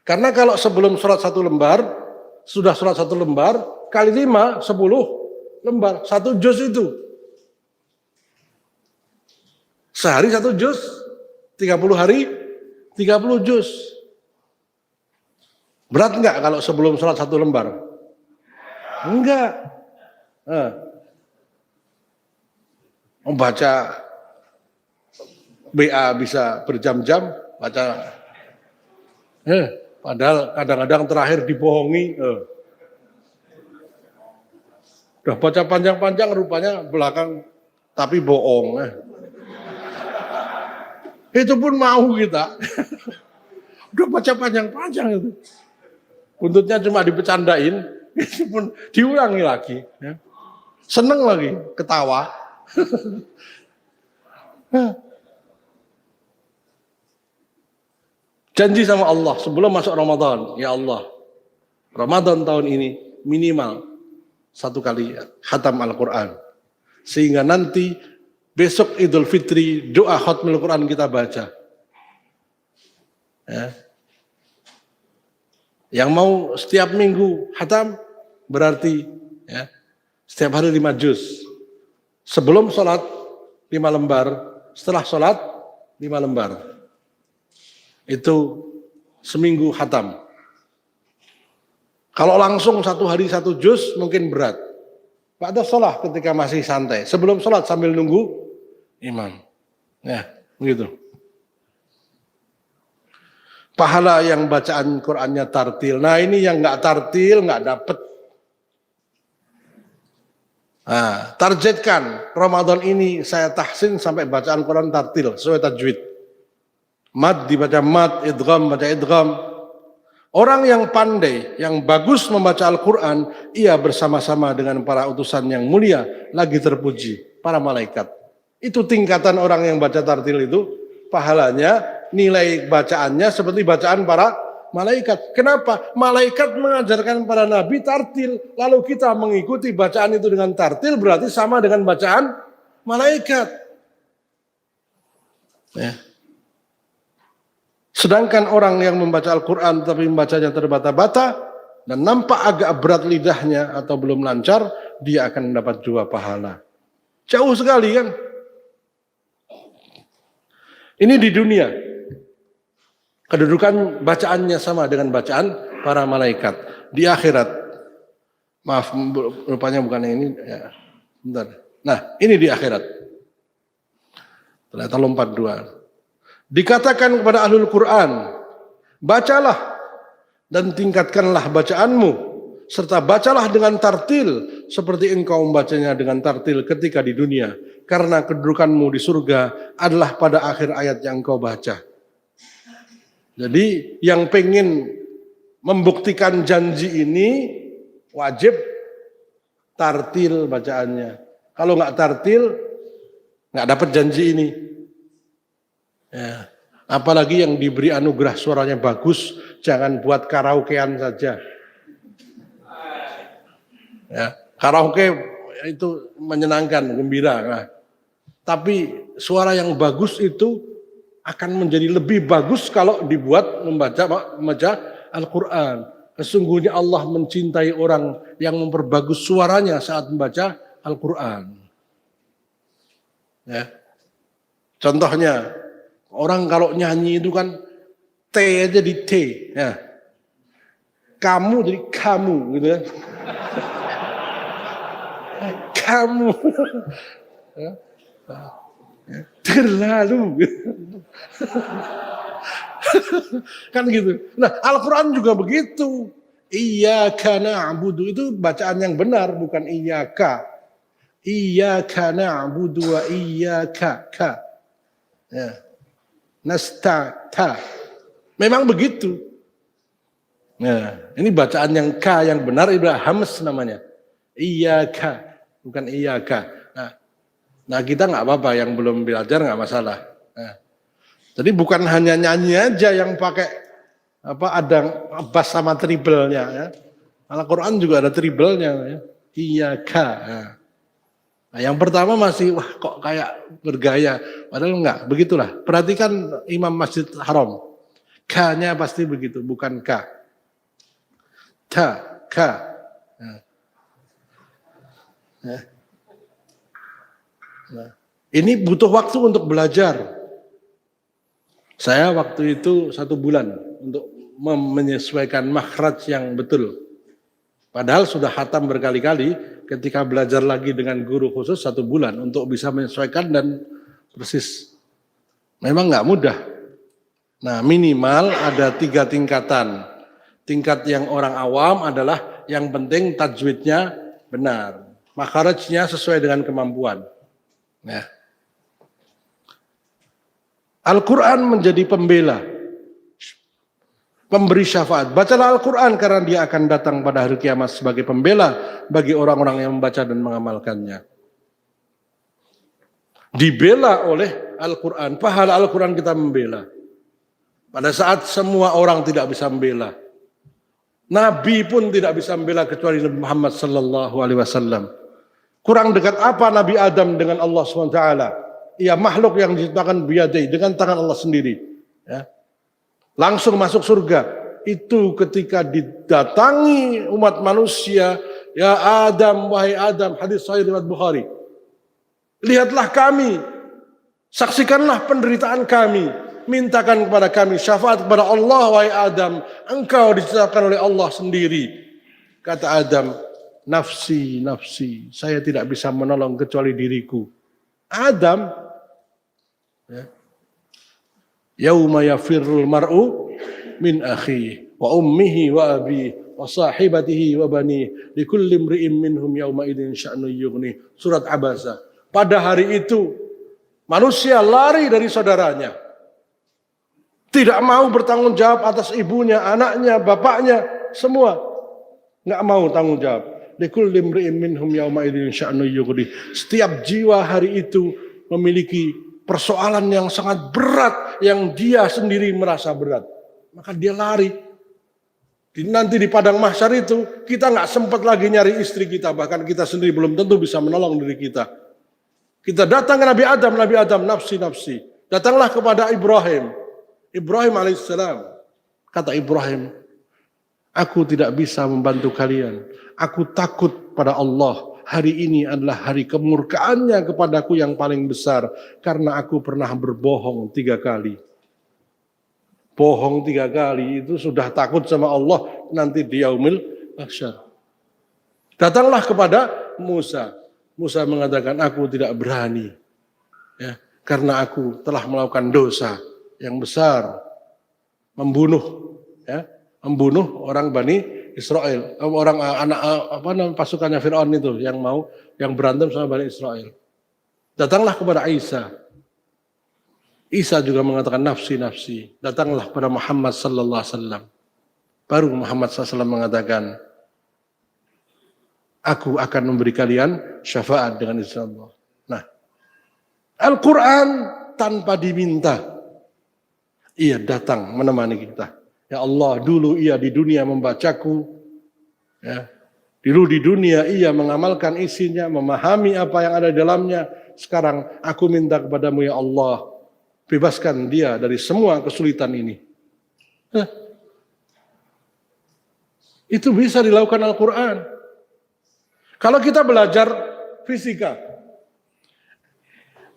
Karena kalau sebelum sholat 1 lembar, sudah sholat 1 lembar, kali 5, 10 lembar, 1 juz itu. Sehari 1 juz, 30 hari, 30 juz. Berat enggak kalau sebelum sholat 1 lembar? Enggak. Membaca BA bisa berjam-jam, baca. Padahal kadang-kadang terakhir dibohongi. Udah baca panjang-panjang rupanya belakang tapi bohong. Itu pun mau kita. Udah baca panjang-panjang itu. Buntutnya cuma dipecandain, itu pun diulangi lagi. Seneng lagi, ketawa. Janji sama Allah sebelum masuk Ramadan, ya Allah, Ramadan tahun ini minimal 1 kali khatam Al-Quran. Sehingga nanti besok Idul Fitri doa khatmul Quran kita baca. Ya. Yang mau setiap minggu khatam berarti ya, setiap hari 5 juz. Sebelum sholat 5 lembar, setelah sholat 5 lembar. Itu seminggu khatam. Kalau langsung 1 hari 1 juz mungkin berat. Ba'da sholat ketika masih santai. Sebelum sholat sambil nunggu imam. Ya, begitu. Pahala yang bacaan Qur'annya tartil. Nah ini yang nggak tartil nggak dapet. Nah, targetkan Ramadan ini saya tahsin sampai bacaan Quran tartil sesuai tajwid. Mad dibaca mad, idgham baca idgham. Orang yang pandai, yang bagus membaca Al-Quran, ia bersama-sama dengan para utusan yang mulia lagi terpuji, para malaikat. Itu tingkatan orang yang baca tartil itu, pahalanya, nilai bacaannya seperti bacaan para malaikat. Kenapa? Malaikat mengajarkan para nabi tartil, lalu kita mengikuti bacaan itu dengan tartil berarti sama dengan bacaan malaikat. Ya. Sedangkan orang yang membaca Al-Quran tapi membacanya terbata-bata dan nampak agak berat lidahnya atau belum lancar, dia akan mendapat 2 pahala. Jauh sekali kan? Ini di dunia. Kedudukan bacaannya sama dengan bacaan para malaikat. Di akhirat, maaf rupanya bukan ini, ya, bentar. Nah ini di akhirat. Ternyata lompat 2. Dikatakan kepada ahlul Quran, bacalah dan tingkatkanlah bacaanmu, serta bacalah dengan tartil seperti engkau membacanya dengan tartil ketika di dunia, karena kedudukanmu di surga adalah pada akhir ayat yang engkau baca. Jadi yang pengen membuktikan janji ini wajib tartil bacaannya. Kalau nggak tartil, nggak dapat janji ini. Ya. Apalagi yang diberi anugerah suaranya bagus, jangan buat karaokean saja. Ya, karaoke itu menyenangkan, gembira. Nah, tapi suara yang bagus itu akan menjadi lebih bagus kalau dibuat membaca Al-Quran. Sesungguhnya Allah mencintai orang yang memperbagus suaranya saat membaca Al-Quran. Ya. Contohnya, orang kalau nyanyi itu kan T aja di T. Ya. Kamu jadi kamu gitu ya. Kamu. Ya. Terlalu. Kan gitu. Nah Al-Quran juga begitu. Iyyaka na'budu itu bacaan yang benar, bukan iyyaka. Iyyaka na'budu wa iyyaka ka. Ya. Nasta'ta. Memang begitu. Nah, ini bacaan yang ka yang benar, ibarat hams namanya. Iyyaka, bukan iyyaka. Nah kita nggak apa-apa, yang belum belajar nggak masalah. Nah, jadi bukan hanya nyanyi aja yang pakai ada bass sama triplenya. Ya. Al-Quran juga ada triplenya. Ya. Iyyaka. Nah, yang pertama masih wah kok kayak bergaya, padahal enggak. Begitulah. Perhatikan Imam Masjid Haram. K-nya pasti begitu, bukan K. K. Nah, ini butuh waktu untuk belajar. Saya waktu itu 1 bulan untuk menyesuaikan makhraj yang betul. Padahal sudah khatam berkali-kali, ketika belajar lagi dengan guru khusus 1 bulan untuk bisa menyesuaikan dan persis. Memang nggak mudah. Nah minimal ada 3 tingkatan. Tingkat yang orang awam adalah yang penting tajwidnya benar. Makharajnya sesuai dengan kemampuan. Nah. Al-Quran menjadi pembela. Pemberi syafaat. Bacalah Al-Quran karena dia akan datang pada hari kiamat sebagai pembela bagi orang-orang yang membaca dan mengamalkannya. Dibela oleh Al-Quran. Pahala Al-Quran kita membela. Pada saat semua orang tidak bisa membela. Nabi pun tidak bisa membela kecuali Nabi Muhammad sallallahu alaihi wasallam. Kurang dekat apa Nabi Adam dengan Allah SWT? Ia makhluk yang diciptakan biyadai dengan tangan Allah sendiri. Ya. Langsung masuk surga. Itu ketika didatangi umat manusia, ya Adam, wahai Adam, hadis sahih riwayat Bukhari. Lihatlah kami, saksikanlah penderitaan kami, mintakan kepada kami syafaat kepada Allah, wahai Adam, engkau diciptakan oleh Allah sendiri. Kata Adam, nafsi, nafsi, saya tidak bisa menolong kecuali diriku. Adam, ya. Yauma yafirrul mar'u min akhihi wa ummihi wa abihi wa sahibatihi wa banihi likulli imri'in minhum yauma idzin sya'nun yughni. Surat Abasa. Pada hari itu manusia lari dari saudaranya. Tidak mau bertanggung jawab atas ibunya, anaknya, bapaknya, semua enggak mau tanggung jawab. Likulli imri'in minhum yauma idzin sya'nun yughni. Setiap jiwa hari itu memiliki persoalan yang sangat berat yang dia sendiri merasa berat. Maka dia lari. Nanti di padang mahsyar itu kita nggak sempat lagi nyari istri kita, bahkan kita sendiri belum tentu bisa menolong diri kita. Kita datang ke Nabi Adam, nafsi nafsi. Datanglah kepada Ibrahim alaihissalam. Kata Ibrahim, aku tidak bisa membantu kalian. Aku takut pada Allah. Hari ini adalah hari kemurkaannya kepadaku yang paling besar. Karena aku pernah berbohong 3 kali. Bohong 3 kali itu sudah takut sama Allah nanti di yaumil mahsyar. Datanglah kepada Musa. Musa mengatakan aku tidak berani. Ya, karena aku telah melakukan dosa yang besar. Membunuh orang Bani Israel, orang anak pasukannya Firaun itu yang berantem sama Bani Israel. Datanglah kepada Isa. Isa juga mengatakan nafsi nafsi. Datanglah kepada Muhammad sallallahu alaihi wasallam. Baru Muhammad sallallahu alaihi wasallam mengatakan, aku akan memberi kalian syafaat dengan izin Allah. Nah, Al-Quran tanpa diminta, ia datang menemani kita. Ya Allah, dulu ia di dunia membacaku. Ya. Dulu di dunia ia mengamalkan isinya, memahami apa yang ada di dalamnya. Sekarang aku minta kepadamu ya Allah, bebaskan dia dari semua kesulitan ini. Itu bisa dilakukan Al-Quran. Kalau kita belajar fisika,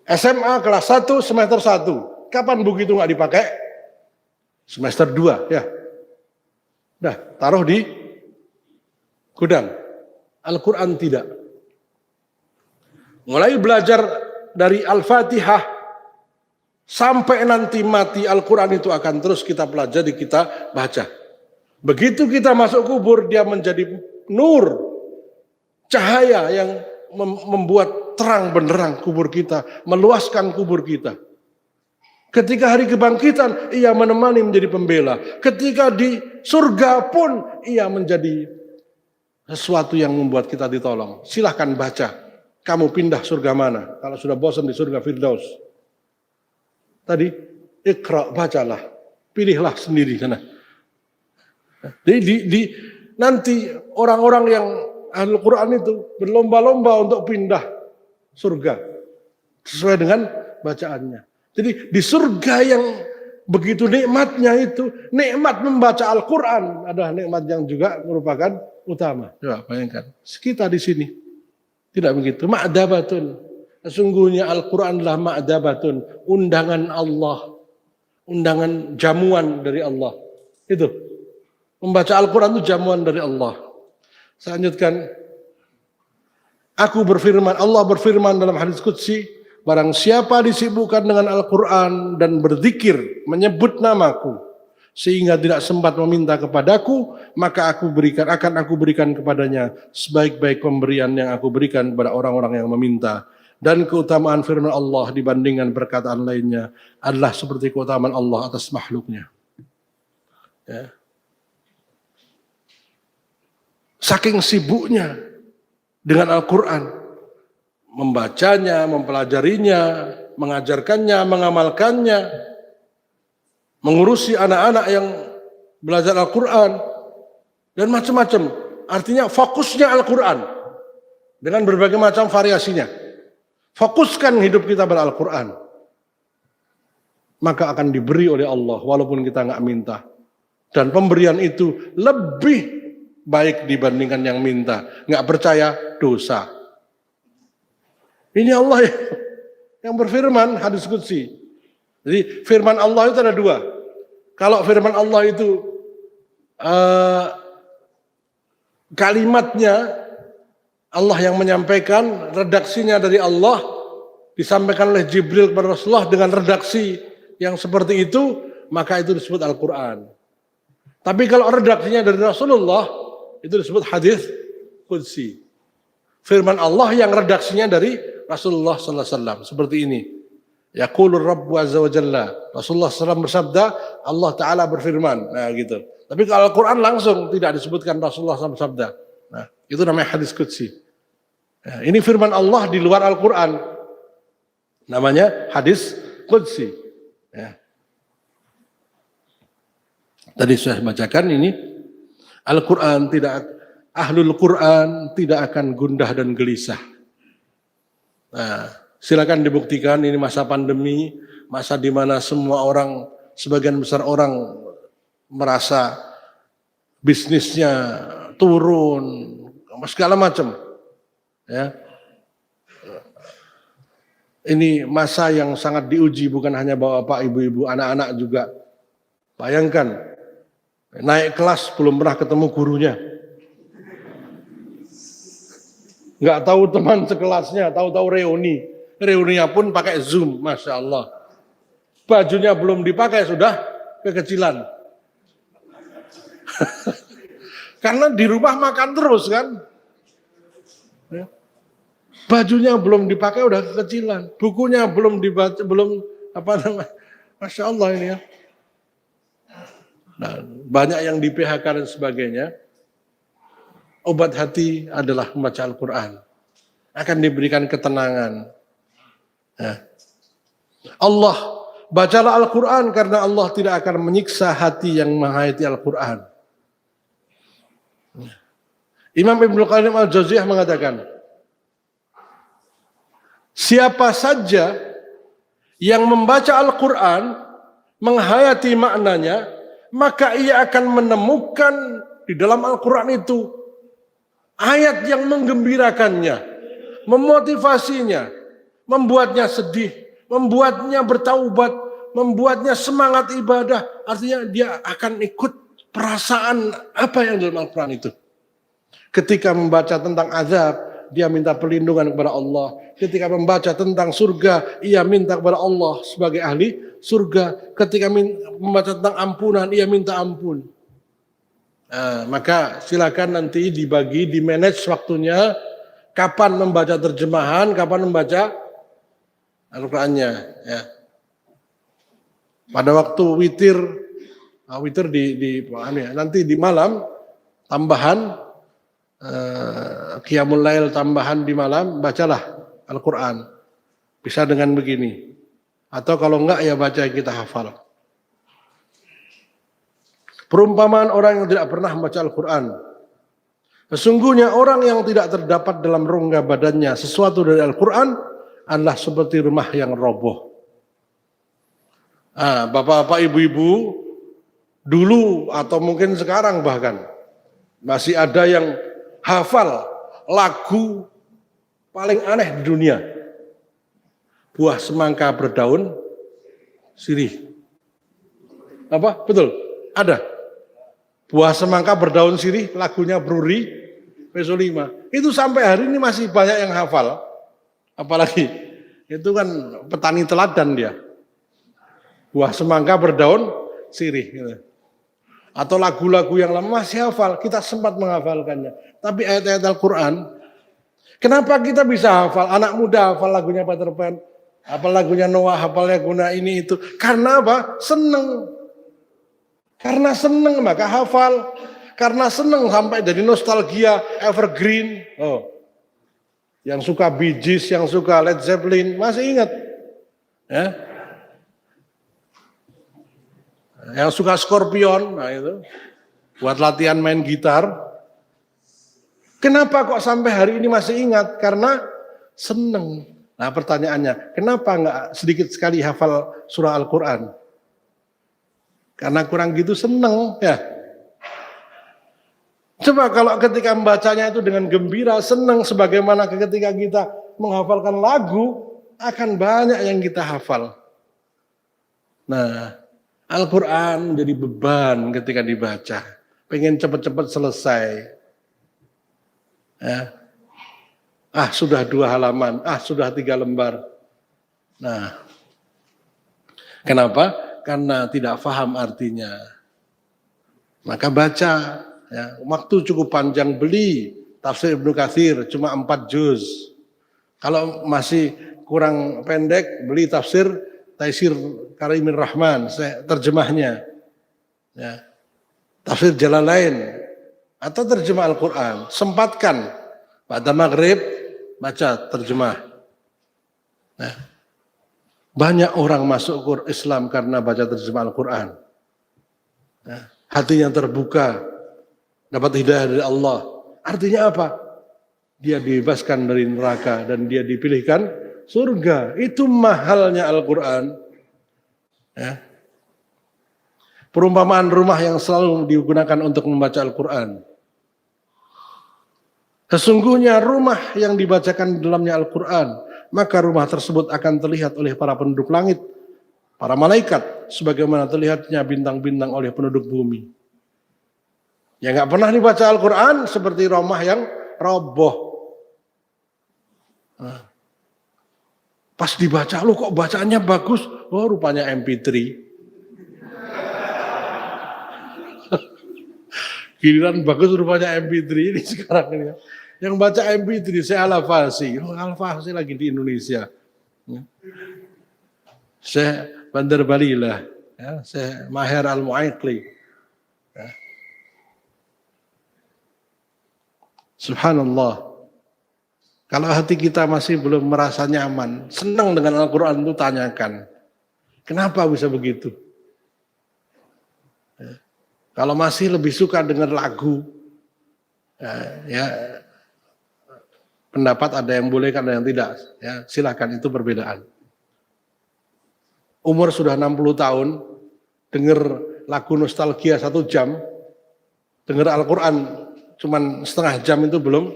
SMA kelas 1, semester 1, kapan buku itu nggak dipakai? Semester 2, ya. Dah, taruh di gudang. Al-Quran tidak. Mulai belajar dari Al-Fatihah sampai nanti mati, Al-Quran itu akan terus kita pelajari, kita baca. Begitu kita masuk kubur, dia menjadi nur, cahaya yang membuat terang benderang kubur kita, meluaskan kubur kita. Ketika hari kebangkitan, ia menemani menjadi pembela. Ketika di surga pun, ia menjadi sesuatu yang membuat kita ditolong. Silahkan baca, kamu pindah surga mana? Kalau sudah bosan di surga Firdaus. Tadi, Iqra, bacalah, pilihlah sendiri sana. Jadi nanti orang-orang yang ahli Quran itu berlomba-lomba untuk pindah surga sesuai dengan bacaannya. Jadi di surga yang begitu nikmatnya itu, nikmat membaca Al-Quran adalah nikmat yang juga merupakan utama. Coba bayangkan, kita di sini tidak begitu. Ma'dabatun, sesungguhnya Al-Quran adalah ma'dabatun, undangan Allah, undangan jamuan dari Allah. Itu. Membaca Al-Quran itu jamuan dari Allah. Saya lanjutkan. Allah berfirman dalam hadis qudsi, barang siapa disibukkan dengan Al-Quran dan berzikir, menyebut namaku, sehingga tidak sempat meminta kepadaku, maka akan aku berikan kepadanya sebaik-baik pemberian yang aku berikan kepada orang-orang yang meminta. Dan keutamaan firman Allah dibandingkan perkataan lainnya adalah seperti keutamaan Allah atas makhluknya. Ya. Saking sibuknya dengan Al-Quran, membacanya, mempelajarinya, mengajarkannya, mengamalkannya, mengurusi anak-anak yang belajar Al-Quran, dan macam-macam. Artinya fokusnya Al-Quran dengan berbagai macam variasinya. Fokuskan hidup kita pada Al-Quran, maka akan diberi oleh Allah walaupun kita nggak minta. Dan pemberian itu lebih baik dibandingkan yang minta. Nggak percaya, dosa. Ini Allah yang berfirman, hadis qudsi. Jadi firman Allah itu ada dua. Kalau firman Allah itu kalimatnya Allah yang menyampaikan, redaksinya dari Allah, disampaikan oleh Jibril kepada Rasulullah dengan redaksi yang seperti itu, maka itu disebut Al-Quran. Tapi kalau redaksinya dari Rasulullah, itu disebut hadis qudsi. Firman Allah yang redaksinya dari Rasulullah sallallahu alaihi wasallam seperti ini. Yaqulur Rabbu azza wa jalla. Rasulullah SAW bersabda, Allah taala berfirman. Nah, gitu. Tapi kalau Al-Qur'an langsung tidak disebutkan Rasulullah SAW bersabda. Nah, itu namanya hadis qudsi. Nah, ini firman Allah di luar Al-Qur'an. Namanya hadis qudsi. Ya. Tadi saya bacakan ini. Al-Quran Ahlul Quran tidak akan gundah dan gelisah. Nah, silakan dibuktikan ini masa pandemi, masa di mana semua orang, sebagian besar orang merasa bisnisnya turun, segala macam. Ya. Ini masa yang sangat diuji, bukan hanya bapak, ibu-ibu, anak-anak juga. Bayangkan. Naik kelas belum pernah ketemu gurunya. Nggak tahu teman sekelasnya, tahu-tahu reuni. Reuninya pun pakai Zoom, Masya Allah. Bajunya belum dipakai, sudah kekecilan. Karena di rumah makan terus kan. Bajunya belum dipakai, udah kekecilan. Bukunya belum dibaca, Masya Allah ini ya. Nah, banyak yang di PHK dan sebagainya. Obat hati adalah membaca Al-Quran. Akan diberikan ketenangan. Nah. Allah, bacalah Al-Quran karena Allah tidak akan menyiksa hati yang menghayati Al-Quran. Imam Ibnu Qayyim Al-Jauziyah mengatakan, siapa saja yang membaca Al-Quran, menghayati maknanya, maka ia akan menemukan di dalam Al-Quran itu ayat yang menggembirakannya, memotivasinya, membuatnya sedih, membuatnya bertaubat, membuatnya semangat ibadah. Artinya dia akan ikut perasaan apa yang dalam Al-Quran itu. Ketika membaca tentang azab, dia minta perlindungan kepada Allah. Ketika membaca tentang surga, ia minta kepada Allah sebagai ahli surga. Ketika membaca tentang ampunan, ia minta ampun. Maka silakan nanti dibagi, di-manage waktunya, kapan membaca terjemahan, kapan membaca Al-Qur'annya. Ya. Pada waktu witir nanti di malam tambahan qiyamul lail tambahan di malam, bacalah Al-Qur'an. Bisa dengan begini. Atau kalau enggak ya baca yang kita hafal. Perumpamaan orang yang tidak pernah membaca Al-Quran. Sesungguhnya orang yang tidak terdapat dalam rongga badannya sesuatu dari Al-Quran adalah seperti rumah yang roboh. Bapak-bapak, ibu-ibu, dulu atau mungkin sekarang bahkan masih ada yang hafal lagu paling aneh di dunia. Buah semangka berdaun sirih. Apa? Betul? Ada. Buah semangka berdaun sirih, lagunya Bruri, Pesolima. Itu sampai hari ini masih banyak yang hafal. Apalagi itu kan petani teladan dia. Buah semangka berdaun sirih. Gitu. Atau lagu-lagu yang lama masih hafal, kita sempat menghafalkannya. Tapi ayat-ayat Al-Quran, kenapa kita bisa hafal? Anak muda hafal lagunya Peter Pan, hafal lagunya Noah, hafal lagunya ini itu. Karena apa? Seneng. Karena seneng maka hafal. Karena seneng sampai jadi nostalgia evergreen. Yang suka Bee Gees, yang suka Led Zeppelin, masih ingat? Ya. Yang suka Scorpion, nah itu buat latihan main gitar. Kenapa kok sampai hari ini masih ingat? Karena seneng. Nah pertanyaannya, kenapa enggak sedikit sekali hafal surah Al-Quran? Karena kurang gitu seneng ya. Coba kalau ketika membacanya itu dengan gembira, seneng, sebagaimana ketika kita menghafalkan lagu, akan banyak yang kita hafal. Nah, Al-Quran menjadi beban ketika dibaca. Pengen cepat-cepat selesai. Ya. Sudah 2 halaman, sudah 3 lembar. Nah, kenapa? Karena tidak paham artinya. Maka baca. Ya, waktu cukup panjang, beli tafsir Ibnu Katsir cuma 4 juz. Kalau masih kurang pendek, beli tafsir Taisir Karimir Rahman, terjemahnya. Ya. Tafsir Jalalain atau terjemah Al-Quran. Sempatkan pada maghrib baca terjemah. Nah, banyak orang masuk Islam karena baca terjemah Al-Quran. Nah, hatinya terbuka, dapat hidayah dari Allah. Artinya apa? Dia dibebaskan dari neraka dan dia dipilihkan surga. Itu mahalnya Al-Quran. Ya. Perumpamaan rumah yang selalu digunakan untuk membaca Al-Quran. Sesungguhnya rumah yang dibacakan di dalamnya Al-Quran, maka rumah tersebut akan terlihat oleh para penduduk langit, para malaikat, sebagaimana terlihatnya bintang-bintang oleh penduduk bumi. Yang nggak pernah dibaca Al-Quran seperti rumah yang roboh. Pas dibaca, lo kok bacaannya bagus? Oh rupanya MP3. Giliran bagus rupanya MP3 ini sekarang ini. Yang baca MP3 saya Al-Fasi. Al-Fasi lagi di Indonesia. Saya Bandar Balilah. Ya, saya Maher Al-Mu'aikli. Ya. Subhanallah. Kalau hati kita masih belum merasa nyaman, senang dengan Al-Quran itu tanyakan. Kenapa bisa begitu? Ya. Kalau masih lebih suka dengar lagu, ya pendapat ada yang boleh, ada yang tidak. Ya, silakan, itu perbedaan. Umur sudah 60 tahun, dengar lagu nostalgia 1 jam, dengar Al-Quran cuman setengah jam itu belum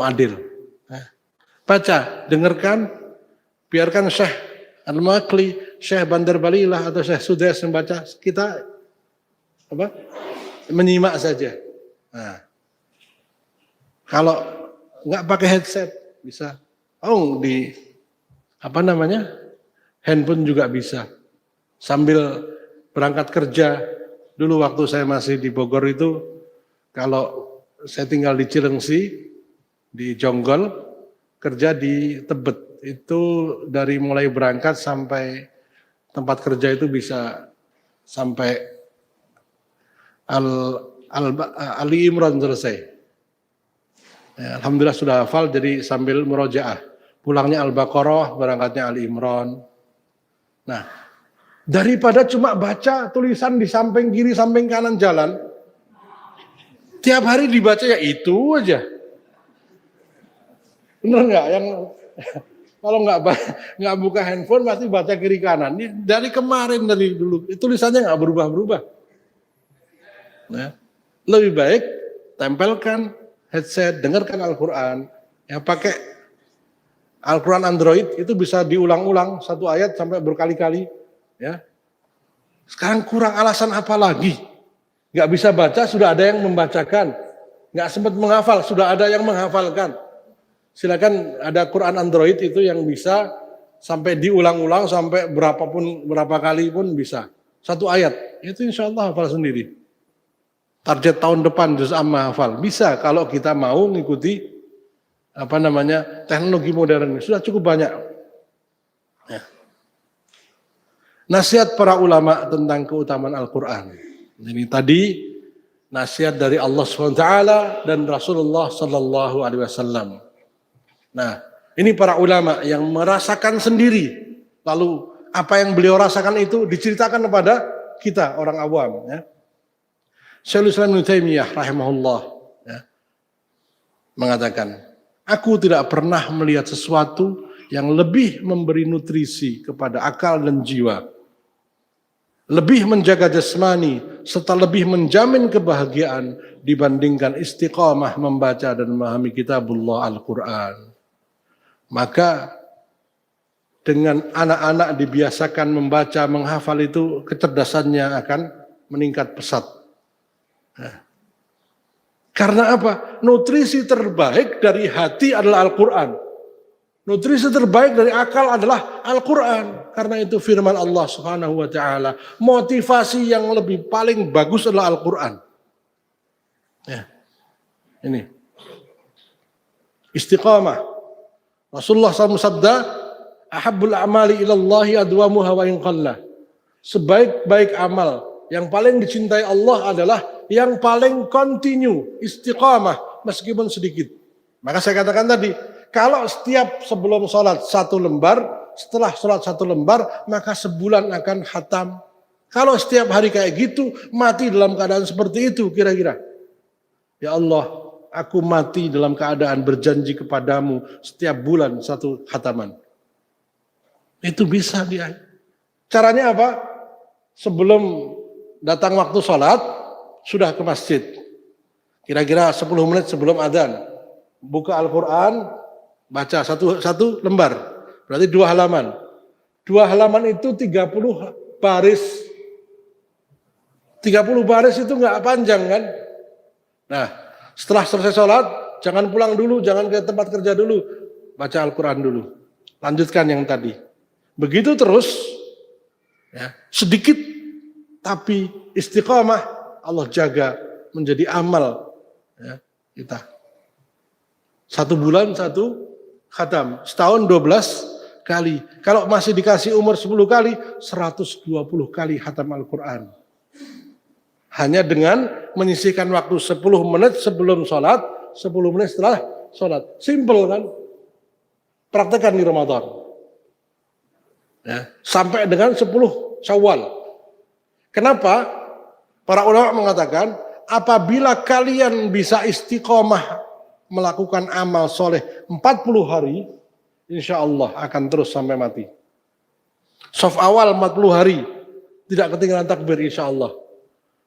adil. Baca, dengarkan, biarkan Syekh Al-Mu'aikli, Syekh Bandar Balilah atau Syekh Sudes membaca, kita menyimak saja. Nah, kalau nggak pakai headset bisa, di handphone juga bisa. Sambil berangkat kerja Dulu waktu saya masih di Bogor itu, kalau saya tinggal di Cilengsi, di Jonggol, kerja di Tebet. Itu dari mulai berangkat sampai tempat kerja itu bisa sampai Ali Imran selesai. Ya, alhamdulillah sudah hafal, jadi sambil murojaah. Pulangnya Al-Baqarah, berangkatnya Ali Imran. Nah, daripada cuma baca tulisan di samping kiri, samping kanan jalan, tiap hari dibaca ya itu aja. Bener nggak? Yang kalau nggak buka handphone pasti baca kiri kanan. Ini dari kemarin, dari dulu tulisannya nggak berubah-berubah. Nah, lebih baik tempelkan headset, dengarkan Al-Quran. Yang pakai Al-Quran Android itu bisa diulang-ulang satu ayat sampai berkali-kali. Ya, sekarang kurang alasan apa lagi? Nggak bisa baca, sudah ada yang membacakan. Nggak sempat menghafal, sudah ada yang menghafalkan. Silakan, ada Quran Android itu yang bisa sampai diulang-ulang sampai berapa kali pun bisa. Satu ayat, itu insya Allah hafal sendiri. Target tahun depan juz amma hafal. Bisa kalau kita mau mengikuti teknologi modern. Sudah cukup banyak. Ya. Nasihat para ulama tentang keutamaan Al-Quran. Ini tadi nasihat dari Allah SWT dan Rasulullah SAW. Nah, ini para ulama yang merasakan sendiri. Lalu apa yang beliau rasakan itu diceritakan kepada kita orang awam. Ya. Syekhul Islam Ibnu Taimiyah rahimahullah mengatakan, aku tidak pernah melihat sesuatu yang lebih memberi nutrisi kepada akal dan jiwa, lebih menjaga jasmani, serta lebih menjamin kebahagiaan dibandingkan istiqamah membaca dan memahami kitabullah Al-Quran. Maka dengan anak-anak dibiasakan membaca, menghafal itu, kecerdasannya akan meningkat pesat. Nah, karena apa? Nutrisi terbaik dari hati adalah Al-Quran. Nutrisi terbaik dari akal adalah Al-Quran. Karena itu firman Allah Subhanahu wa Ta'ala. Motivasi yang lebih paling bagus adalah Al-Quran. Ya. Ini. Istiqamah. Rasulullah SAW sabda, ahabbul amali ilallahi adwamuha wa in qalla. Sebaik-baik amal yang paling dicintai Allah adalah yang paling kontinu, istiqamah meskipun sedikit. Maka saya katakan tadi, kalau setiap sebelum sholat satu lembar, setelah sholat satu lembar, maka sebulan akan khatam. Kalau setiap hari kayak gitu, mati dalam keadaan seperti itu kira-kira. Ya Allah, aku mati dalam keadaan berjanji kepadamu setiap bulan satu khataman. Itu bisa dia. Caranya apa? Sebelum datang waktu sholat, sudah ke masjid. Kira-kira 10 menit sebelum adzan. Buka Al-Quran, baca satu lembar. Berarti 2 halaman. 2 halaman itu 30 baris. 30 baris itu nggak panjang kan? Nah, setelah selesai sholat, jangan pulang dulu, jangan ke tempat kerja dulu. Baca Al-Quran dulu. Lanjutkan yang tadi. Begitu terus, ya, sedikit tapi istiqamah Allah jaga menjadi amal ya, kita. 1 bulan 1 khatam, setahun 12 kali. Kalau masih dikasih umur 10 kali, 120 kali khatam Al-Quran. Hanya dengan menyisihkan waktu 10 menit sebelum sholat, 10 menit setelah sholat. Simple kan? Praktekkan di Ramadan. Ya, sampai dengan 10 Syawal. Kenapa? Para ulama mengatakan, apabila kalian bisa istiqomah melakukan amal soleh 40 hari, insya Allah akan terus sampai mati. Shaf awal 40 hari, tidak ketinggalan takbir insya Allah.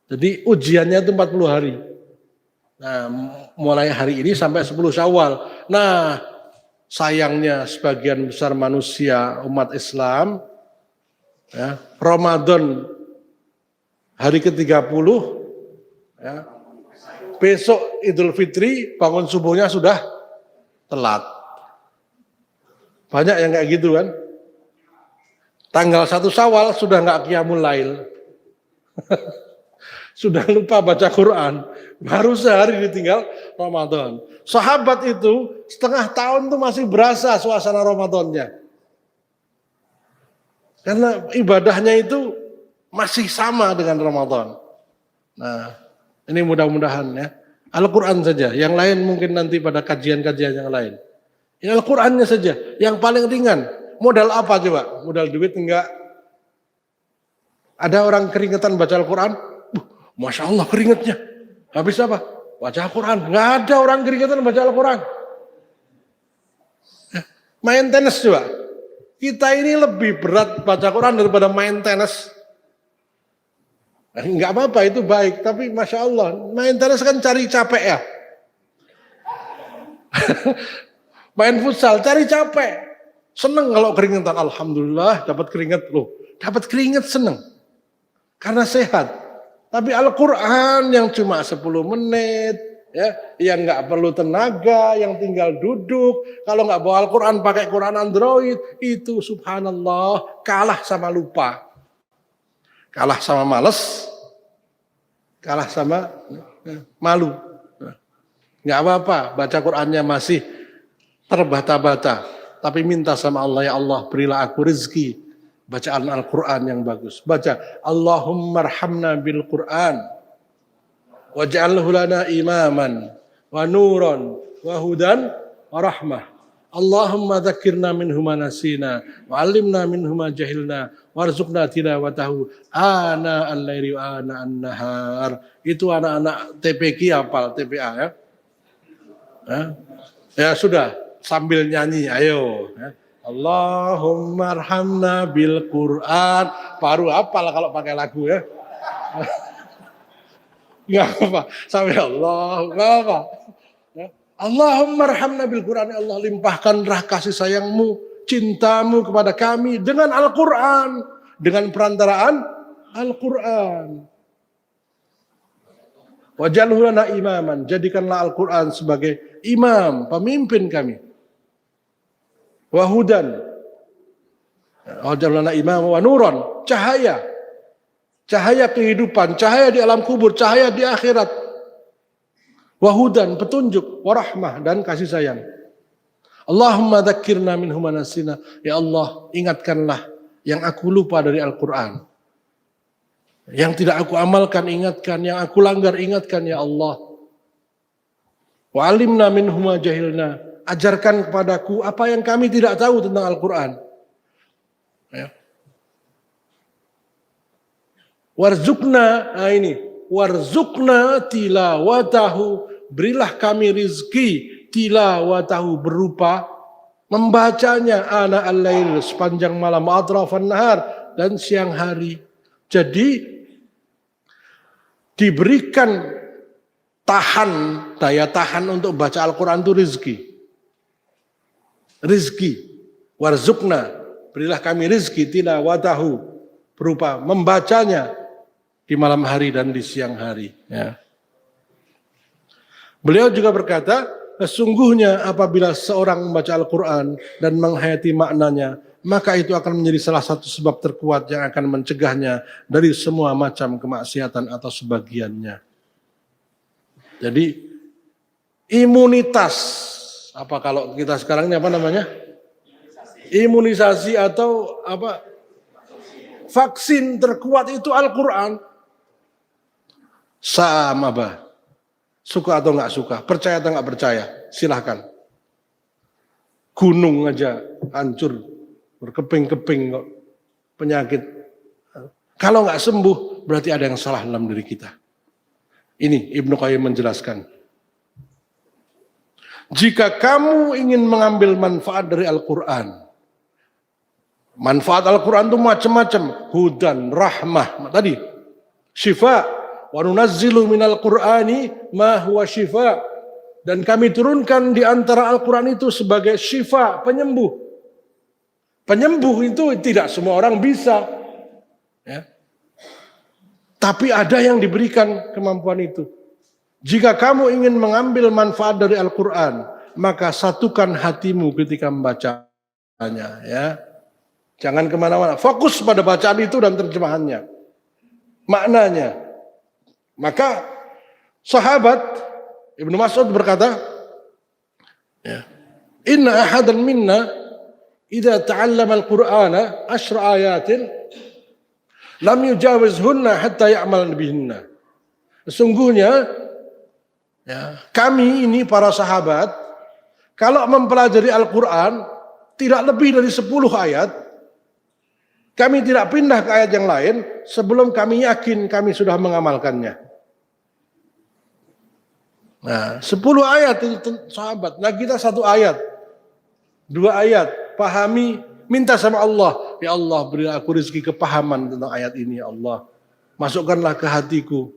Jadi ujiannya itu 40 hari. Nah, mulai hari ini sampai 10 Syawal. Nah, sayangnya sebagian besar manusia umat Islam, ya, Ramadan hari ke-30, ya, besok Idul Fitri bangun subuhnya sudah telat. Banyak yang kayak gitu kan. Tanggal 1 Syawal sudah nggak qiyamul lail. sudah lupa baca Quran, baru sehari ditinggal Ramadan. Sahabat itu setengah tahun tuh masih berasa suasana Ramadannya. Karena ibadahnya itu masih sama dengan Ramadan. Nah, ini mudah-mudahan ya. Al-Quran saja, yang lain mungkin nanti pada kajian-kajian yang lain. Ini Al-Qurannya saja, yang paling ringan. Modal apa coba? Modal duit enggak? Ada orang keringetan baca Al-Quran? Masya Allah keringetnya. Habis apa? Baca Al-Quran. Enggak ada orang keringetan baca Al-Quran. Main tenis coba. Kita ini lebih berat baca Quran daripada main tenis. Enggak apa-apa, itu baik. Tapi Masya Allah, main tenis kan cari capek ya. Main futsal, cari capek. Seneng kalau keringetan. Alhamdulillah dapat keringet. Loh, dapat keringet seneng. Karena sehat. Tapi Al-Quran yang cuma 10 menit, ya, yang nggak perlu tenaga, yang tinggal duduk. Kalau nggak bawa Al-Quran, pakai Quran Android, itu subhanallah kalah sama lupa, kalah sama males, kalah sama malu. Nggak apa-apa, baca Qurannya masih terbata-bata, tapi minta sama Allah, ya Allah berilah aku rezeki bacaan Al-Quran yang bagus. Baca Allahumma arhamna bil Quran waj'alhu lana imaman wa nuran wa hudan wa rahmah. Allahumma dzakirna minhu ma nasina wa 'allimna minhu ma jahilna warzuqna tilawatahu ana al-laili wa ana an-nahar. Itu anak-anak TPQ hafal TPA ya. Ya sudah, sambil nyanyi ayo ya. Allahumma arhamna bil Quran, baru hafal kalau pakai lagu ya. Enggak apa, sampai Allah, enggak apa. Ya. Allahumma arhamna bil Quran, ya Allah limpahkanlah kasih sayangmu, cintamu kepada kami dengan Al-Quran, dengan perantaraan Al-Quran. Waj'alhu lana imaman, jadikanlah Al-Quran sebagai imam, pemimpin kami. Wahudan, waj'alhu lana imaman wa nuran, cahaya. Cahaya kehidupan, cahaya di alam kubur, cahaya di akhirat. Wahudan, petunjuk, warahmah, dan kasih sayang. Allahumma dzakirna minhu ma nasina. Ya Allah, ingatkanlah yang aku lupa dari Al-Quran. Yang tidak aku amalkan, ingatkan. Yang aku langgar, ingatkan ya Allah. Wa 'allimna minhu ma jahilna. Ajarkan kepadaku apa yang kami tidak tahu tentang Al-Quran. Ya. Warzukna, nah ini, warzukna tilawatahu, berilah kami rizki tilawatahu berupa membacanya ana al-lail sepanjang malam, atrafan nahar dan siang hari. Jadi diberikan daya tahan untuk baca Al-Quran itu rizki. Rizki, warzukna, berilah kami rizki tilawatahu berupa membacanya di malam hari dan di siang hari. Ya. Beliau juga berkata, sesungguhnya apabila seorang membaca Al-Quran dan menghayati maknanya, maka itu akan menjadi salah satu sebab terkuat yang akan mencegahnya dari semua macam kemaksiatan atau sebagiannya. Jadi imunitas, apa kalau kita sekarang ini apa namanya? Imunisasi atau apa? Vaksin terkuat itu Al-Quran. Sama apa? Suka atau nggak suka, percaya atau nggak percaya, silahkan. Gunung aja hancur, berkeping-keping kok penyakit. Kalau nggak sembuh, berarti ada yang salah dalam diri kita. Ini Ibnu Qayyim menjelaskan. Jika kamu ingin mengambil manfaat dari Al-Quran, manfaat Al-Quran itu macam-macam. Hudan, rahmah, tadi syifa. Wa nunazzilu minal Qur'ani ma huwa syifa. Dan kami turunkan di antara Al-Quran itu sebagai syifa, penyembuh. Penyembuh itu tidak semua orang bisa. Ya. Tapi ada yang diberikan kemampuan itu. Jika kamu ingin mengambil manfaat dari Al-Quran, maka satukan hatimu ketika membacanya. Ya. Jangan kemana-mana. Fokus pada bacaan itu dan terjemahannya. Maknanya. Maka sahabat Ibnu Mas'ud berkata, ya, inna ahadan minna idza ta'allama al-Qur'ana 10 ayatin lam yujawizhunna hatta ya'mal bihinna. Sesungguhnya ya, kami ini para sahabat kalau mempelajari Al-Quran tidak lebih dari 10 ayat, kami tidak pindah ke ayat yang lain sebelum kami yakin kami sudah mengamalkannya. Nah, 10 ayat itu sahabat. Nah, kita 1 ayat, 2 ayat, pahami, minta sama Allah, ya Allah beri aku rezeki kepahaman tentang ayat ini, ya Allah. Masukkanlah ke hatiku,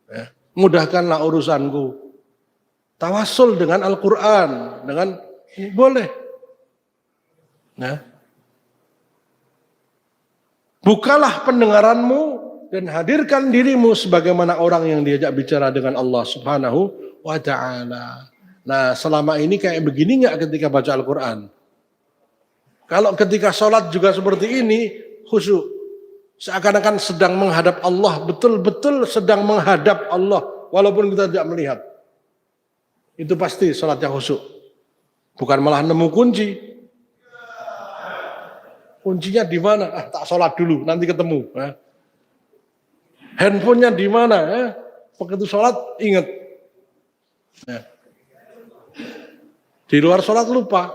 ya, mudahkanlah urusanku. Tawassul dengan Al-Quran, dengan ini boleh. Nah, bukalah pendengaranmu dan hadirkan dirimu sebagaimana orang yang diajak bicara dengan Allah Subhanahu wa ta'ala. Nah, selama ini kayak begini nggak ketika baca Al-Quran? Kalau ketika sholat juga seperti ini, khusyuk. Seakan-akan sedang menghadap Allah, betul-betul sedang menghadap Allah, walaupun kita tidak melihat. Itu pasti sholatnya khusyuk. Bukan malah nemu kunci. Kuncinya di mana? Ah, tak sholat dulu, nanti ketemu. Handphonenya di mana? Begitu sholat, ingat. Di luar sholat lupa.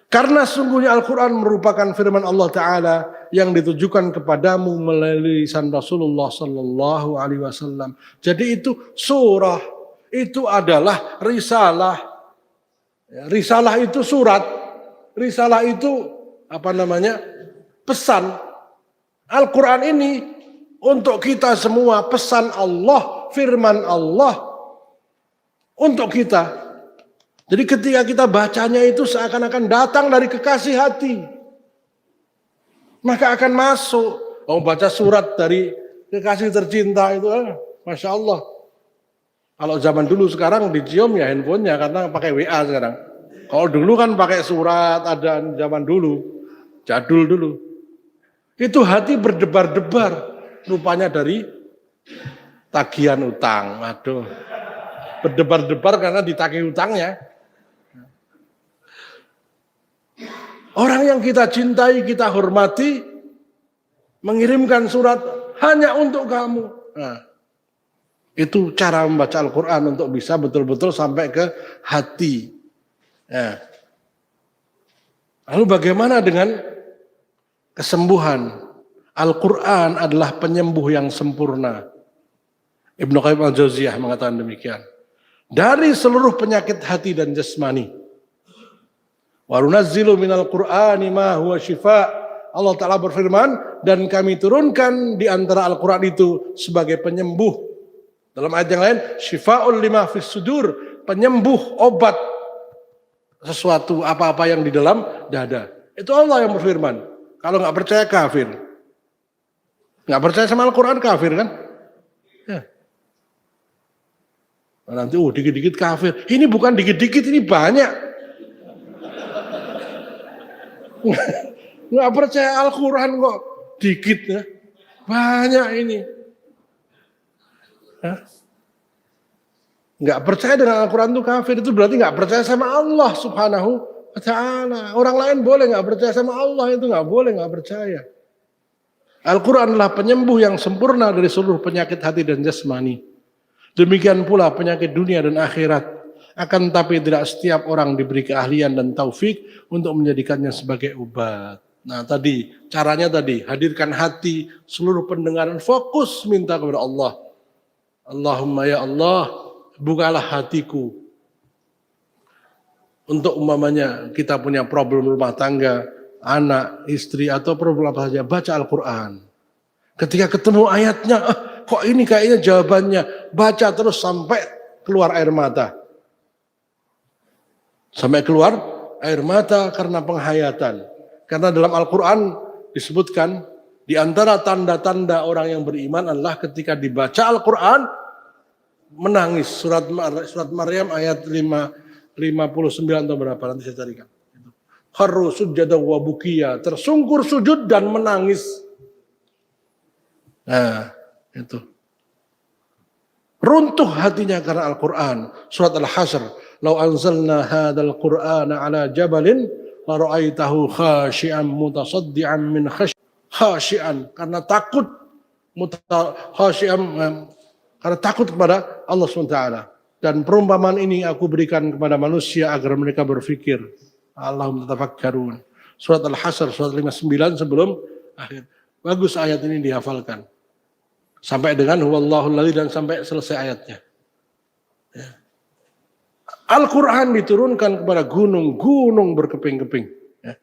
Karena sungguhnya Al-Quran merupakan firman Allah Ta'ala yang ditujukan kepadamu melalui lisan Rasulullah Sallallahu Alaihi Wasallam. Jadi itu surah, itu adalah risalah. Risalah itu surat, risalah itu pesan. Al-Quran ini untuk kita semua, pesan Allah, firman Allah untuk kita. Jadi ketika kita bacanya itu seakan-akan datang dari kekasih hati. Maka akan masuk. Mau baca surat dari kekasih tercinta itu, Masya Allah. Kalau zaman dulu sekarang dicium ya handphonenya karena pakai WA sekarang. Kalau dulu kan pakai surat, ada zaman dulu. Jadul dulu. Itu hati berdebar-debar. Rupanya dari tagihan utang. Aduh. Berdebar-debar karena ditagih utangnya. Orang yang kita cintai, kita hormati, mengirimkan surat hanya untuk kamu. Nah, itu cara membaca Al-Quran untuk bisa betul-betul sampai ke hati. Nah, lalu bagaimana dengan kesembuhan? Al-Quran adalah penyembuh yang sempurna. Ibnu Qayyim al-Jauziyah mengatakan demikian. Dari seluruh penyakit hati dan jasmani. Wa nunazzilu minal Qur'ani ma huwa syifa. Allah Ta'ala berfirman, dan kami turunkan di antara Al-Quran itu sebagai penyembuh. Dalam ayat yang lain, syifa'ul lima fis sudur, penyembuh, obat sesuatu apa-apa yang di dalam dada. Itu Allah yang berfirman. Kalau nggak percaya kafir. Nggak percaya sama Al-Quran kafir kan? Ya. Nanti dikit-dikit kafir. Ini bukan dikit-dikit, ini banyak. Nggak percaya Al-Quran kok dikit ya. Banyak ini. Nggak percaya dengan Al-Quran itu kafir. Itu berarti nggak percaya sama Allah Subhanahu wa ta'ala. Orang lain boleh nggak percaya sama Allah, itu nggak boleh nggak percaya. Al-Quran adalah penyembuh yang sempurna dari seluruh penyakit hati dan jasmani. Demikian pula penyakit dunia dan akhirat. Akan tapi tidak setiap orang diberi keahlian dan taufik untuk menjadikannya sebagai obat. Nah tadi, caranya tadi, hadirkan hati, seluruh pendengaran, fokus minta kepada Allah. Allahumma ya Allah, bukalah hatiku. Untuk umpamanya kita punya problem rumah tangga, anak, istri, atau problem apa saja, baca Al-Quran. Ketika ketemu ayatnya, kok ini kayaknya jawabannya, baca terus sampai keluar air mata. Sampai keluar air mata karena penghayatan. Karena dalam Al-Quran disebutkan, di antara tanda-tanda orang yang beriman adalah ketika dibaca Al-Quran, menangis. Surat Maryam ayat 59 atau berapa, nanti saya carikan. Kharru sujjada wa bukiya, tersungkur sujud dan menangis. Nah, itu. Runtuh hatinya karena Al-Quran. Surat Al-Hasr. Lau anzalna hadal Qur'ana ala jabalin la ra'aitahu khashi'an mutasaddian min khashi'an karena takut khashi'an karena takut kepada Allah SWT. Dan perumpamaan ini aku berikan kepada manusia agar mereka berfikir. Allahumma tafakkarun. Surat Al-Hasr surat 59 sebelum akhir. Bagus ayat ini dihafalkan. Sampai dengan huwallahul ladzi dan sampai selesai ayatnya. Ya. Al-Quran diturunkan kepada gunung-gunung berkeping-keping. Ya.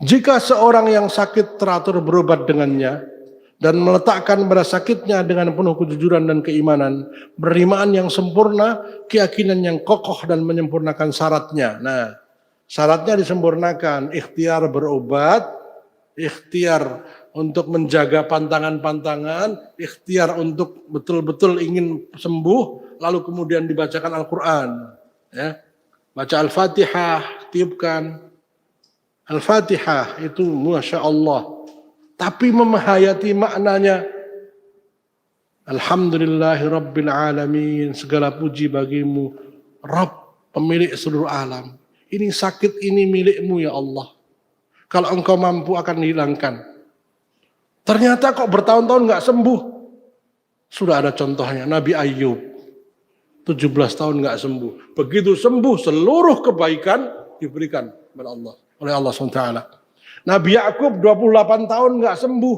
Jika seorang yang sakit teratur berobat dengannya dan meletakkan pada sakitnya dengan penuh kejujuran dan keimanan, penerimaan yang sempurna, keyakinan yang kokoh dan menyempurnakan syaratnya. Nah, syaratnya disempurnakan, ikhtiar berobat, ikhtiar untuk menjaga pantangan-pantangan, ikhtiar untuk betul-betul ingin sembuh, lalu kemudian dibacakan Al-Quran. Ya. Baca Al-Fatihah, tiupkan. Al-Fatihah itu Masya Allah. Tapi memahayati maknanya. Alhamdulillahi Rabbil Alamin, segala puji bagimu, Rabb, pemilik seluruh alam. Ini sakit ini milikmu ya Allah. Kalau engkau mampu akan dihilangkan. Ternyata kok bertahun-tahun nggak sembuh. Sudah ada contohnya, Nabi Ayub. 17 tahun nggak sembuh. Begitu sembuh, seluruh kebaikan diberikan kepada Allah. Oleh Allah SWT. Nabi Yakub 28 tahun nggak sembuh.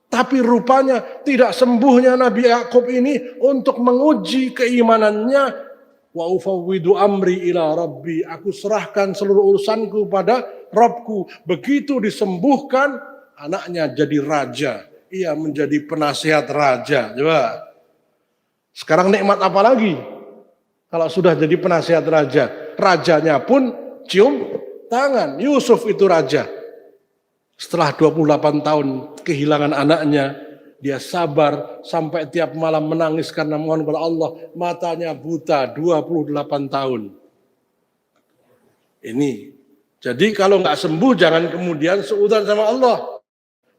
Tapi rupanya tidak sembuhnya Nabi Yakub ini untuk menguji keimanannya. Wa ufawwidu amri ila rabbi. Aku serahkan seluruh urusanku pada Rabbku. Begitu disembuhkan, anaknya jadi raja. Ia menjadi penasihat raja. Coba. Sekarang nikmat apa lagi? Kalau sudah jadi penasihat raja. Rajanya pun cium tangan. Yusuf itu raja. Setelah 28 tahun kehilangan anaknya, dia sabar sampai tiap malam menangis karena mohon kepada Allah. Matanya buta 28 tahun. Ini. Jadi kalau nggak sembuh jangan kemudian seudon sama Allah.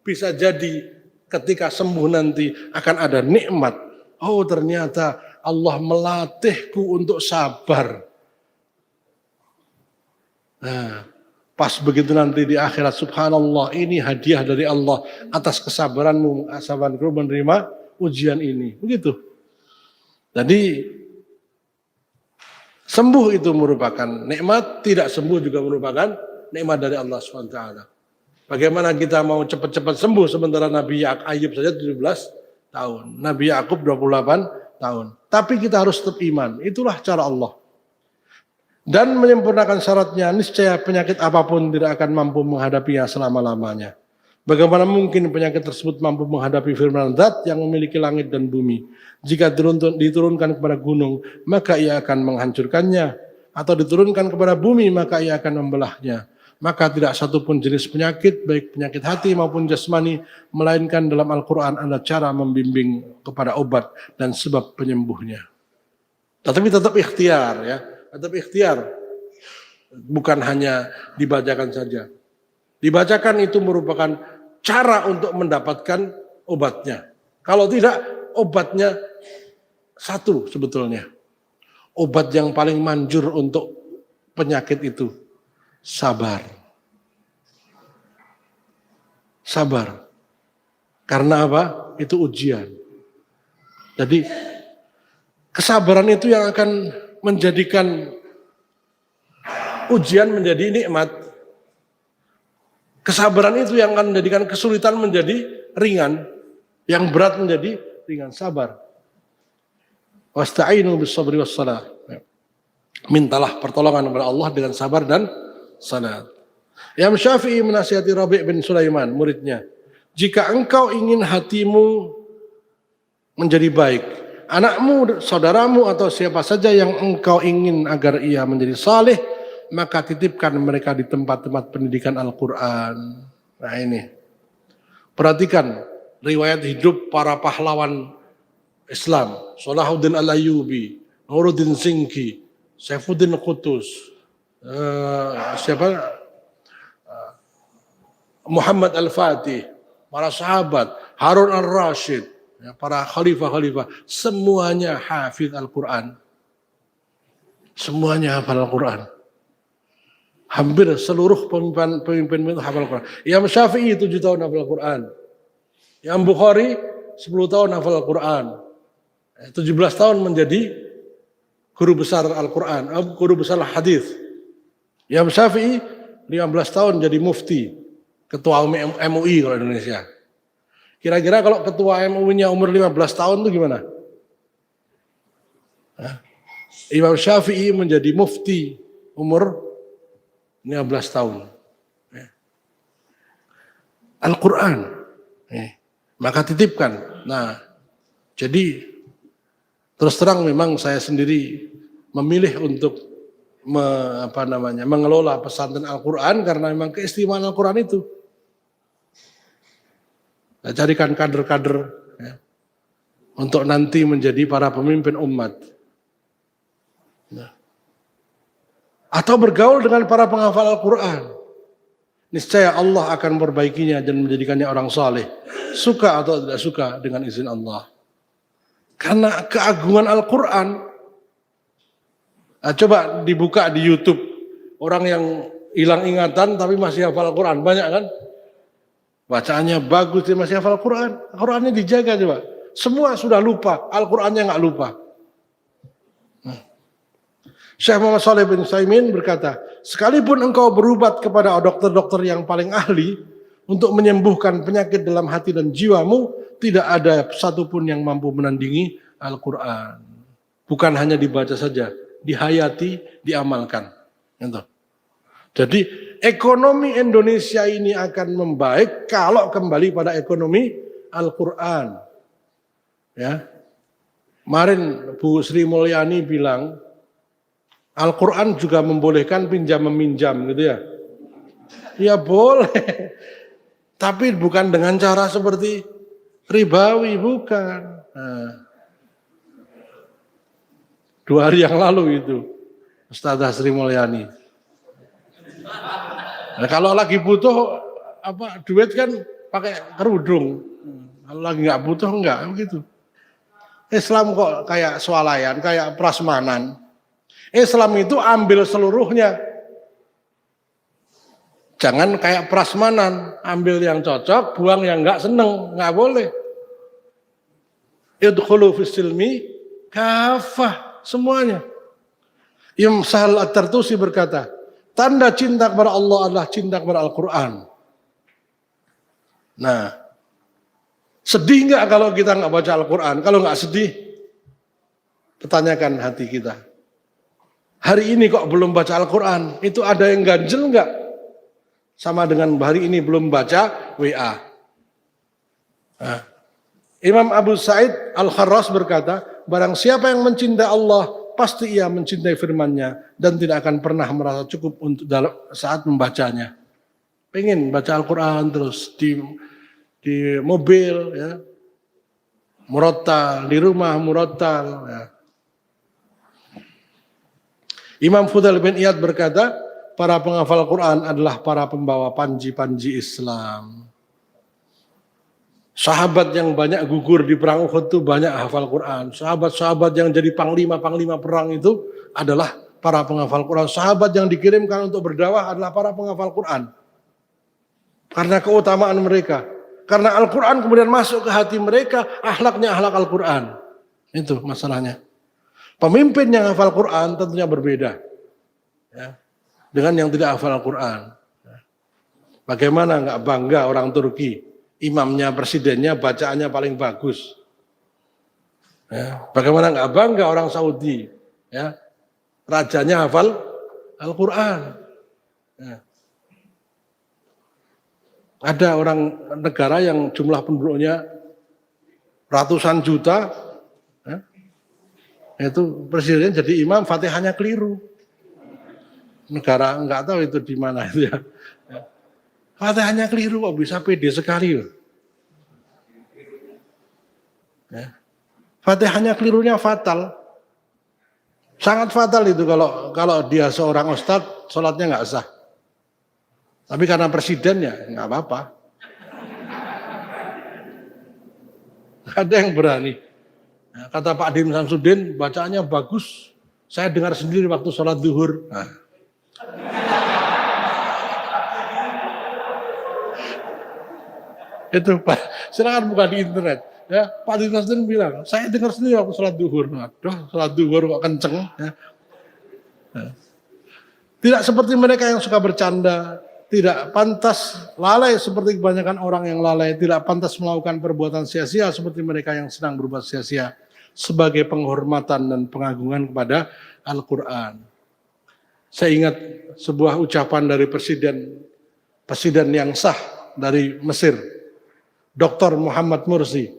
Bisa jadi ketika sembuh nanti akan ada nikmat. Oh ternyata Allah melatihku untuk sabar. Nah, pas begitu nanti di akhirat subhanallah ini hadiah dari Allah atas kesabaranmu menerima ujian ini. Begitu. Jadi sembuh itu merupakan nikmat, tidak sembuh juga merupakan nikmat dari Allah SWT. Bagaimana kita mau cepat-cepat sembuh sementara Nabi Ayub saja 17 tahun. Nabi Yakub 28 tahun. Tapi kita harus tetap iman. Itulah cara Allah. Dan menyempurnakan syaratnya, niscaya penyakit apapun tidak akan mampu menghadapinya selama-lamanya. Bagaimana mungkin penyakit tersebut mampu menghadapi firman Zat yang memiliki langit dan bumi? Jika diturunkan kepada gunung, maka ia akan menghancurkannya. Atau diturunkan kepada bumi, maka ia akan membelahnya. Maka tidak satupun jenis penyakit, baik penyakit hati maupun jasmani, melainkan dalam Al-Quran ada cara membimbing kepada obat dan sebab penyembuhnya. Tetapi tetap ikhtiar ya. Tetap ikhtiar, bukan hanya dibacakan saja. Dibacakan itu merupakan cara untuk mendapatkan obatnya. Kalau tidak, obatnya satu sebetulnya. Obat yang paling manjur untuk penyakit itu, sabar. Sabar. Karena apa? Itu ujian. Jadi, kesabaran itu yang akan menjadikan ujian menjadi nikmat. Kesabaran itu yang akan menjadikan kesulitan menjadi ringan, yang berat menjadi ringan. Sabar. Wasta'inu bis-sabri was-salah. Mintalah pertolongan kepada Allah dengan sabar dan salat. Imam Syafi'i menasihati Rabi' bin Sulaiman, muridnya, jika engkau ingin hatimu menjadi baik, anakmu, saudaramu, atau siapa saja yang engkau ingin agar ia menjadi saleh, maka titipkan mereka di tempat-tempat pendidikan Al-Quran. Nah ini. Perhatikan riwayat hidup para pahlawan Islam. Salahuddin Al-Ayyubi, Nuruddin Singki, Saifuddin Qutus, Muhammad Al-Fatih, para sahabat, Harun Al-Rashid, ya, para khalifah-khalifah, semuanya hafidz Al-Quran. Semuanya hafal Al-Quran. Hampir seluruh pemimpin itu hafal Al-Quran. Imam Syafi'i 7 tahun hafal Al-Quran. Imam Bukhari 10 tahun hafal Al-Quran. 17 tahun menjadi guru besar Al-Quran, guru besar hadis. Imam Syafi'i 15 tahun jadi mufti, ketua MUI kalau Indonesia. Kira-kira kalau ketua MUI-nya umur 15 tahun itu gimana? Imam Syafi'i menjadi mufti umur 15 tahun. Al-Quran. Maka titipkan. Nah, jadi terus terang memang saya sendiri memilih untuk mengelola pesantren Al-Quran karena memang keistimewaan Al-Quran itu. Nah, carikan kader-kader ya, untuk nanti menjadi para pemimpin umat. Nah. Atau bergaul dengan para penghafal Al-Quran. Niscaya Allah akan memperbaikinya dan menjadikannya orang saleh. Suka atau tidak suka dengan izin Allah. Karena keagungan Al-Quran. Nah, coba dibuka di YouTube. Orang yang hilang ingatan tapi masih hafal Al-Quran. Banyak kan? Bacaannya bagus, dia masih hafal Al-Quran. Al-Qurannya dijaga coba. Semua sudah lupa, Al-Qurannya nggak lupa. Syekh Muhammad Shalih bin Utsaimin berkata, sekalipun engkau berobat kepada dokter-dokter yang paling ahli untuk menyembuhkan penyakit dalam hati dan jiwamu, tidak ada satupun yang mampu menandingi Al-Quran. Bukan hanya dibaca saja, dihayati, diamalkan. Jadi ekonomi Indonesia ini akan membaik kalau kembali pada ekonomi Al-Quran. Ya, kemarin Bu Sri Mulyani bilang Al-Quran juga membolehkan pinjam meminjam gitu ya. Ya boleh, tapi bukan dengan cara seperti ribawi, bukan. Nah, 2 hari yang lalu itu Ustazah Sri Mulyani. Nah, kalau lagi butuh duit kan pakai kerudung. Kalau lagi nggak butuh enggak begitu. Islam kok kayak swalayan, kayak prasmanan. Islam itu ambil seluruhnya. Jangan kayak prasmanan, ambil yang cocok, buang yang enggak seneng, enggak boleh. Idkhulu fis silmi kafah, semuanya. Imam Sahal At-Tartusi berkata, tanda cinta kepada Allah adalah cinta kepada Al-Quran. Nah, sedih enggak kalau kita enggak baca Al-Quran? Kalau enggak sedih, pertanyakan hati kita. Hari ini kok belum baca Al-Quran? Itu ada yang ganjel enggak? Sama dengan hari ini belum baca WA. Nah, Imam Abu Sa'id Al-Kharras berkata, barang siapa yang mencintai Allah, pasti ia mencintai firman-Nya dan tidak akan pernah merasa cukup untuk saat membacanya. Pengen baca Al-Quran terus di mobil, ya, murattal, di rumah murattal. Ya. Imam Fudail bin Iyad berkata, para penghafal Quran adalah para pembawa panji-panji Islam. Sahabat yang banyak gugur di perang Uhud itu banyak hafal Quran. Sahabat-sahabat yang jadi panglima-panglima perang itu adalah para penghafal Quran. Sahabat yang dikirimkan untuk berdakwah adalah para penghafal Quran. Karena keutamaan mereka. Karena Al-Quran kemudian masuk ke hati mereka, akhlaknya akhlak Al-Quran. Itu masalahnya. Pemimpin yang hafal Quran tentunya berbeda ya, dengan yang tidak hafal Quran. Bagaimana nggak bangga orang Turki, imamnya, presidennya, bacaannya paling bagus. Ya, bagaimana nggak bangga orang Saudi, ya, rajanya hafal Al-Quran. Ya. Ada orang negara yang jumlah penduduknya ratusan juta, ya, itu presiden jadi imam, Fatihahnya keliru. Negara enggak tahu itu di mana itu ya. Fatihahnya keliru kok bisa pede sekali loh. Ya. Fatihahnya kelirunya fatal. Sangat fatal itu kalau dia seorang ustadz, sholatnya nggak sah. Tapi karena presidennya nggak apa-apa. Ada yang berani. Nah, kata Pak Dim Samsudin, bacaannya bagus. Saya dengar sendiri waktu sholat zuhur. Nah. Itu Pak, silakan buka di internet. Ya, Pak Dim Samsudin bilang, saya dengar sendiri waktu sholat zuhur. Aduh, sholat zuhur kok kenceng. Ya. Nah. Tidak seperti mereka yang suka bercanda, tidak pantas lalai seperti kebanyakan orang yang lalai, tidak pantas melakukan perbuatan sia-sia seperti mereka yang sedang berbuat sia-sia sebagai penghormatan dan pengagungan kepada Al-Quran. Saya ingat sebuah ucapan dari presiden yang sah dari Mesir, Dr. Muhammad Mursi.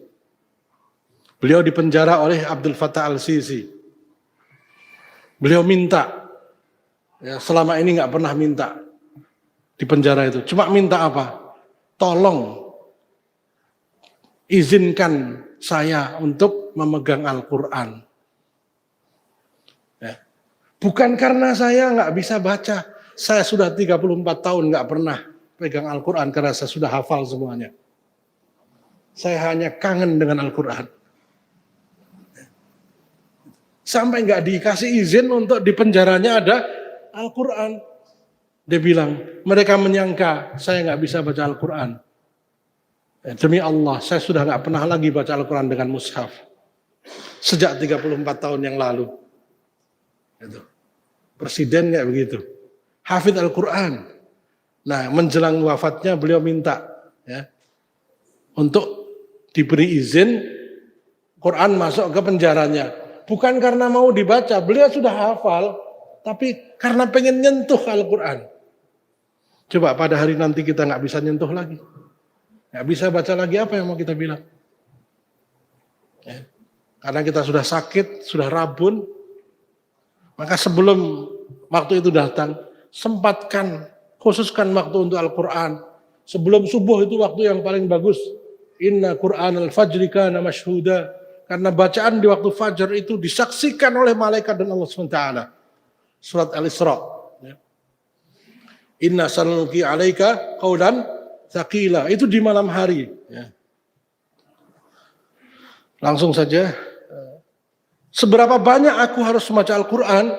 Beliau dipenjara oleh Abdul Fattah al-Sisi. Beliau minta, ya, selama ini nggak pernah minta di penjara itu. Cuma minta apa? Tolong izinkan saya untuk memegang Al-Quran. Ya. Bukan karena saya nggak bisa baca. Saya sudah 34 tahun nggak pernah pegang Al-Quran karena saya sudah hafal semuanya. Saya hanya kangen dengan Al-Quran. Sampai nggak dikasih izin untuk di penjaranya ada Al-Quran. Dia bilang, mereka menyangka saya nggak bisa baca Al-Quran. Demi Allah, saya sudah nggak pernah lagi baca Al-Quran dengan mushaf. Sejak 34 tahun yang lalu. Itu. Presiden kayak begitu. Hafidz Al-Quran. Nah, menjelang wafatnya beliau minta, ya, untuk diberi izin Quran masuk ke penjaranya. Bukan karena mau dibaca, beliau sudah hafal, tapi karena pengen nyentuh Al-Quran. Coba pada hari nanti kita nggak bisa nyentuh lagi. Nggak bisa baca lagi, apa yang mau kita bilang? Ya. Karena kita sudah sakit, sudah rabun. Maka sebelum waktu itu datang, sempatkan, khususkan waktu untuk Al-Quran. Sebelum subuh itu waktu yang paling bagus. Inna Qur'an al-fajri kana masyhuda. Karena bacaan di waktu fajar itu disaksikan oleh malaikat dan Allah SWT. Surat Al-Isra. Inna sanulqi alaika qaulan tsaqila. Itu di malam hari. Langsung saja. Seberapa banyak aku harus membaca Al-Quran?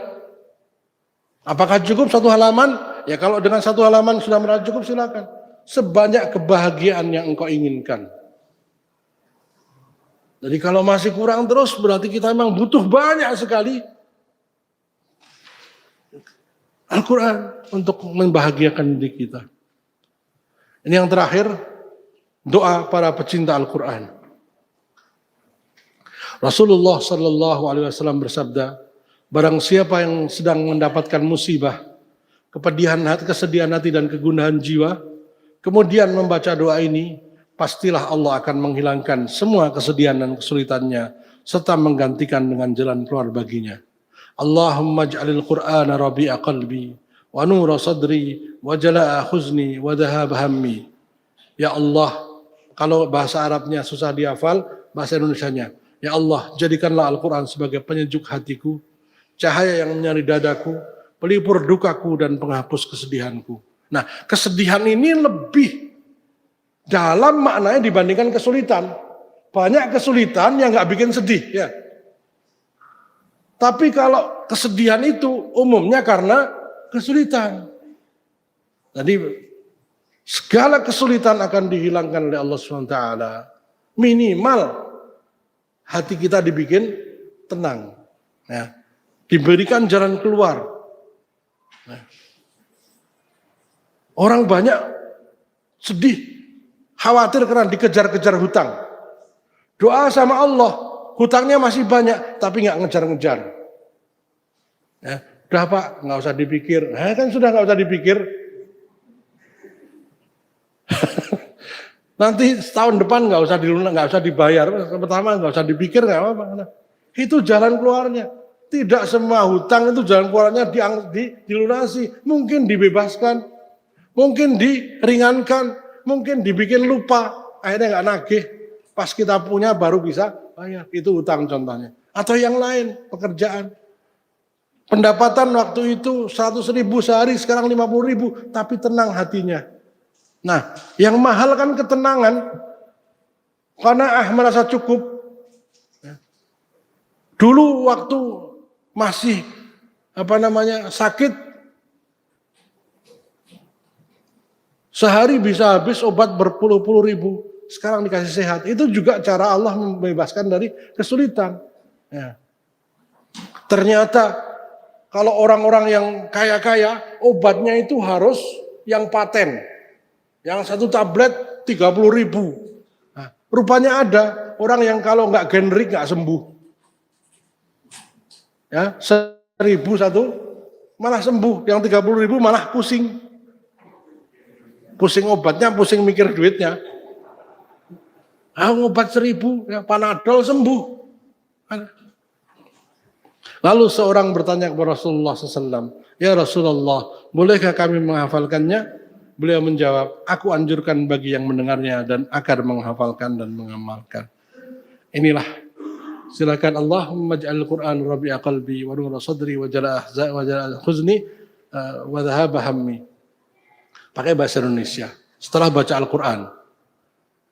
Apakah cukup satu halaman? Ya kalau dengan satu halaman sudah merasa cukup silakan. Sebanyak kebahagiaan yang engkau inginkan. Jadi kalau masih kurang terus berarti kita memang butuh banyak sekali Al-Quran untuk membahagiakan diri kita. Ini yang terakhir, doa para pecinta Al-Quran. Rasulullah Sallallahu Alaihi Wasallam bersabda, barang siapa yang sedang mendapatkan musibah, kepedihan hati, kesedihan hati dan kegundahan jiwa, kemudian membaca doa ini, pastilah Allah akan menghilangkan semua kesedihan dan kesulitannya, serta menggantikan dengan jalan keluar baginya. Allahumma ja'alil Qur'ana rabi'a qalbi, wa nura sadri, wa jala'a huzni, wa dhahab hammi. Ya Allah, kalau bahasa Arabnya susah dihafal, bahasa Indonesianya. Ya Allah, jadikanlah Al-Quran sebagai penyejuk hatiku, cahaya yang menyinari dadaku, pelipur dukaku dan penghapus kesedihanku. Nah, kesedihan ini lebih dalam maknanya dibandingkan kesulitan. Banyak kesulitan yang nggak bikin sedih, ya. Tapi kalau kesedihan itu umumnya karena kesulitan. Jadi segala kesulitan akan dihilangkan oleh Allah SWT. Minimal hati kita dibikin tenang, ya. Diberikan jalan keluar. Nah. Orang banyak sedih, khawatir karena dikejar-kejar hutang. Doa sama Allah, hutangnya masih banyak, tapi nggak ngejar-ngejar. Ya, udah Pak, nggak usah dipikir. Nah, kan sudah nggak usah dipikir. Nanti setahun depan nggak usah dilunak, nggak usah dibayar. Pertama nggak usah dipikir, nggak apa-apa. Itu jalan keluarnya. Tidak semua hutang itu jalan keluarnya dilunasi. Mungkin dibebaskan, mungkin diringankan, mungkin dibikin lupa. Akhirnya nggak nagih. Pas kita punya baru bisa bayar. Itu hutang contohnya. Atau yang lain, pekerjaan. Pendapatan waktu itu 100.000 sehari, sekarang 50.000, tapi tenang hatinya. Nah, yang mahal kan ketenangan. Qanaah, merasa cukup. Dulu waktu masih sakit, sehari bisa habis obat berpuluh-puluh ribu. Sekarang dikasih sehat. Itu juga cara Allah membebaskan dari kesulitan. Ya. Ternyata kalau orang-orang yang kaya-kaya, obatnya itu harus yang paten. Yang satu tablet 30 ribu. Nah, rupanya ada orang yang kalau nggak generik nggak sembuh. Ya, 1.000 satu malah sembuh. Yang 30 ribu malah pusing. Pusing obatnya, pusing mikir duitnya. Obat 1.000, ya, Panadol sembuh. Lalu seorang bertanya kepada Rasulullah SAW, "Ya Rasulullah, bolehkah kami menghafalkannya?" Beliau menjawab, "Aku anjurkan bagi yang mendengarnya dan agar menghafalkan dan mengamalkan." Inilah, silakan, Allahumma ja'al Qur'an rabi'a qalbi wa nura sadri wa jala'a huzni wa dhahaba hammi. Pakai bahasa Indonesia. Setelah baca Al-Quran,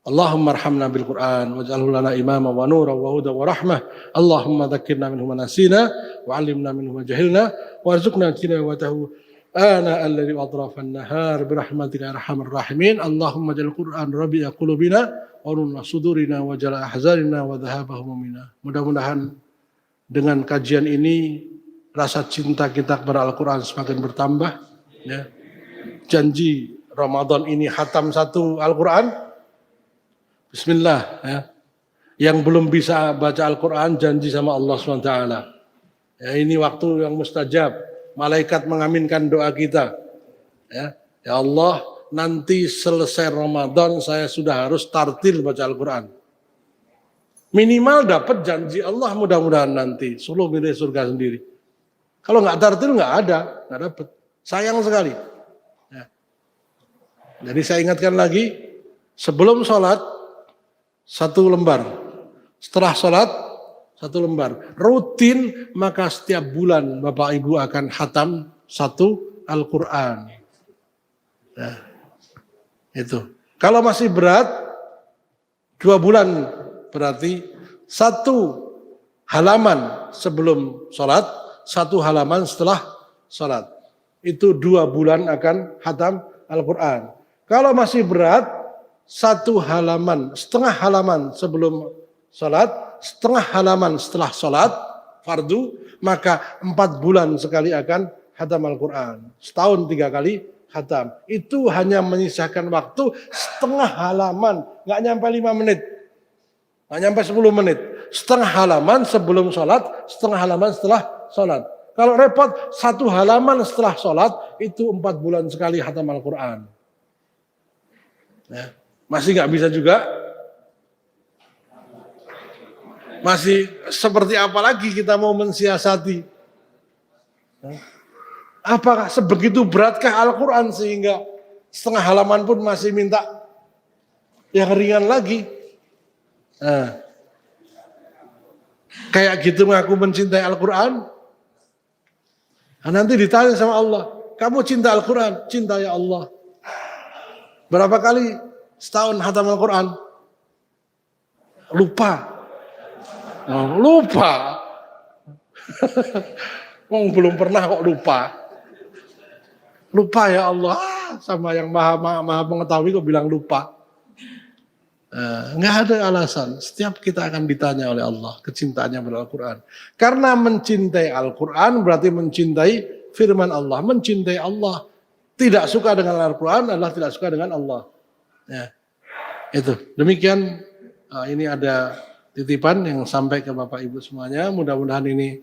Allahumma arhamna bil Qur'an waj'alhu lana imama wa nura wa huda wa rahmah. Allahumma dzakirna minhu ma nasina wa 'allimna minhu ma jahilna warzuqna tilawatahu ana alladhi atrafan nahar bi rahmatika ya arhamar rahimin. Allahumma ja'al Qur'an rabi'a qulubina wa nura sudurina wa jala'a ahzanina wa dhahaba humumina. Mudah-mudahan dengan kajian ini rasa cinta kita kepada Al-Quran semakin bertambah, ya. Janji Ramadan ini khatam satu Al-Quran. Bismillah, ya. Yang belum bisa baca Al-Quran janji sama Allah SWT. Ya, ini waktu yang mustajab. Malaikat mengaminkan doa kita. Ya, ya Allah, nanti selesai Ramadan saya sudah harus tartil baca Al-Quran. Minimal dapat janji Allah, mudah-mudahan nanti 10 miliar surga sendiri. Kalau nggak tartil nggak dapat. Sayang sekali. Ya. Jadi saya ingatkan lagi, sebelum sholat 1 lembar, setelah sholat 1 lembar. Rutin, maka setiap bulan Bapak Ibu akan khatam 1 Al-Quran. Ya. Itu. Kalau masih berat, 2 bulan berarti 1 halaman sebelum sholat, 1 halaman setelah sholat. Itu 2 bulan akan khatam Al-Quran. Kalau masih berat, 1 halaman, setengah halaman sebelum sholat, setengah halaman setelah sholat, fardu, maka 4 bulan sekali akan khatam Al-Quran. Setahun 3 kali khatam. Itu hanya menyisakan waktu setengah halaman, nggak nyampe 5 menit, nggak nyampe 10 menit. Setengah halaman sebelum sholat, setengah halaman setelah sholat. Kalau repot, 1 halaman setelah sholat, itu 4 bulan sekali khatam Al-Quran. Ya. Masih nggak bisa juga? Masih seperti apa lagi kita mau mensiasati? Apakah sebegitu beratkah Al-Quran sehingga setengah halaman pun masih minta yang ringan lagi? Nah, kayak gitu mengaku mencintai Al-Quran? Nah, nanti ditanya sama Allah, kamu cinta Al-Quran? Cinta ya Allah. Berapa kali setahun khatam Al-Quran? Lupa. Lupa. Belum pernah kok lupa. Lupa ya Allah. Sama yang maha mengetahui kok bilang lupa. Nggak ada alasan. Setiap kita akan ditanya oleh Allah kecintaannya pada Al-Quran. Karena mencintai Al-Quran berarti mencintai firman Allah. Mencintai Allah. Tidak suka dengan Al-Quran adalah tidak suka dengan Allah. Ya, itu. Demikian, ini ada titipan yang sampai ke Bapak Ibu semuanya. Mudah-mudahan ini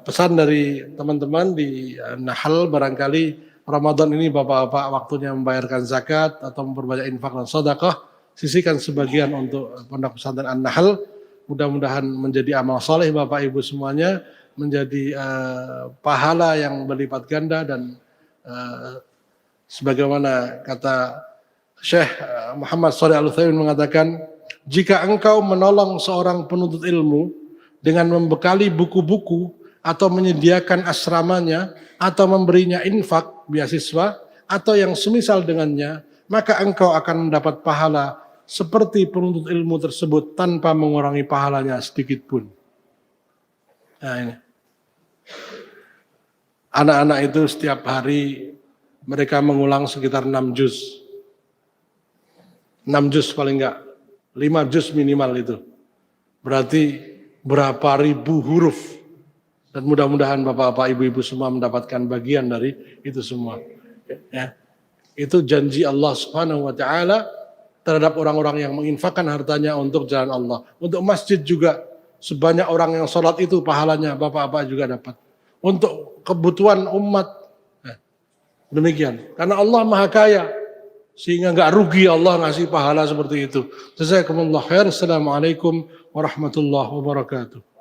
pesan dari teman-teman di Nahl. Barangkali Ramadan ini Bapak-Bapak waktunya membayarkan zakat atau memperbanyak infak dan sedekah. Sisihkan sebagian untuk Pondok Pesantren An-Nahl. Mudah-mudahan menjadi amal soleh Bapak Ibu semuanya, menjadi pahala yang berlipat ganda dan sebagaimana kata Syekh Muhammad Shalih Al-Utsaimin mengatakan, jika engkau menolong seorang penuntut ilmu dengan membekali buku-buku atau menyediakan asramanya atau memberinya infak, beasiswa atau yang semisal dengannya, maka engkau akan mendapat pahala seperti penuntut ilmu tersebut tanpa mengurangi pahalanya sedikit pun. Nah ini. Anak-anak itu setiap hari mereka mengulang sekitar 6 juz. 6 juz paling enggak. 5 juz minimal itu. Berarti berapa ribu huruf. Dan mudah-mudahan bapak-bapak, ibu-ibu semua mendapatkan bagian dari itu semua. Ya. Itu janji Allah Subhanahu wa taala terhadap orang-orang yang menginfakkan hartanya untuk jalan Allah. Untuk masjid juga sebanyak orang yang sholat itu pahalanya bapak-bapak juga dapat. Untuk kebutuhan umat. Nah, demikian. Karena Allah Maha Kaya. Sehingga nggak rugi Allah ngasih pahala seperti itu. Jazakumullah khair. Assalamualaikum warahmatullahi wabarakatuh.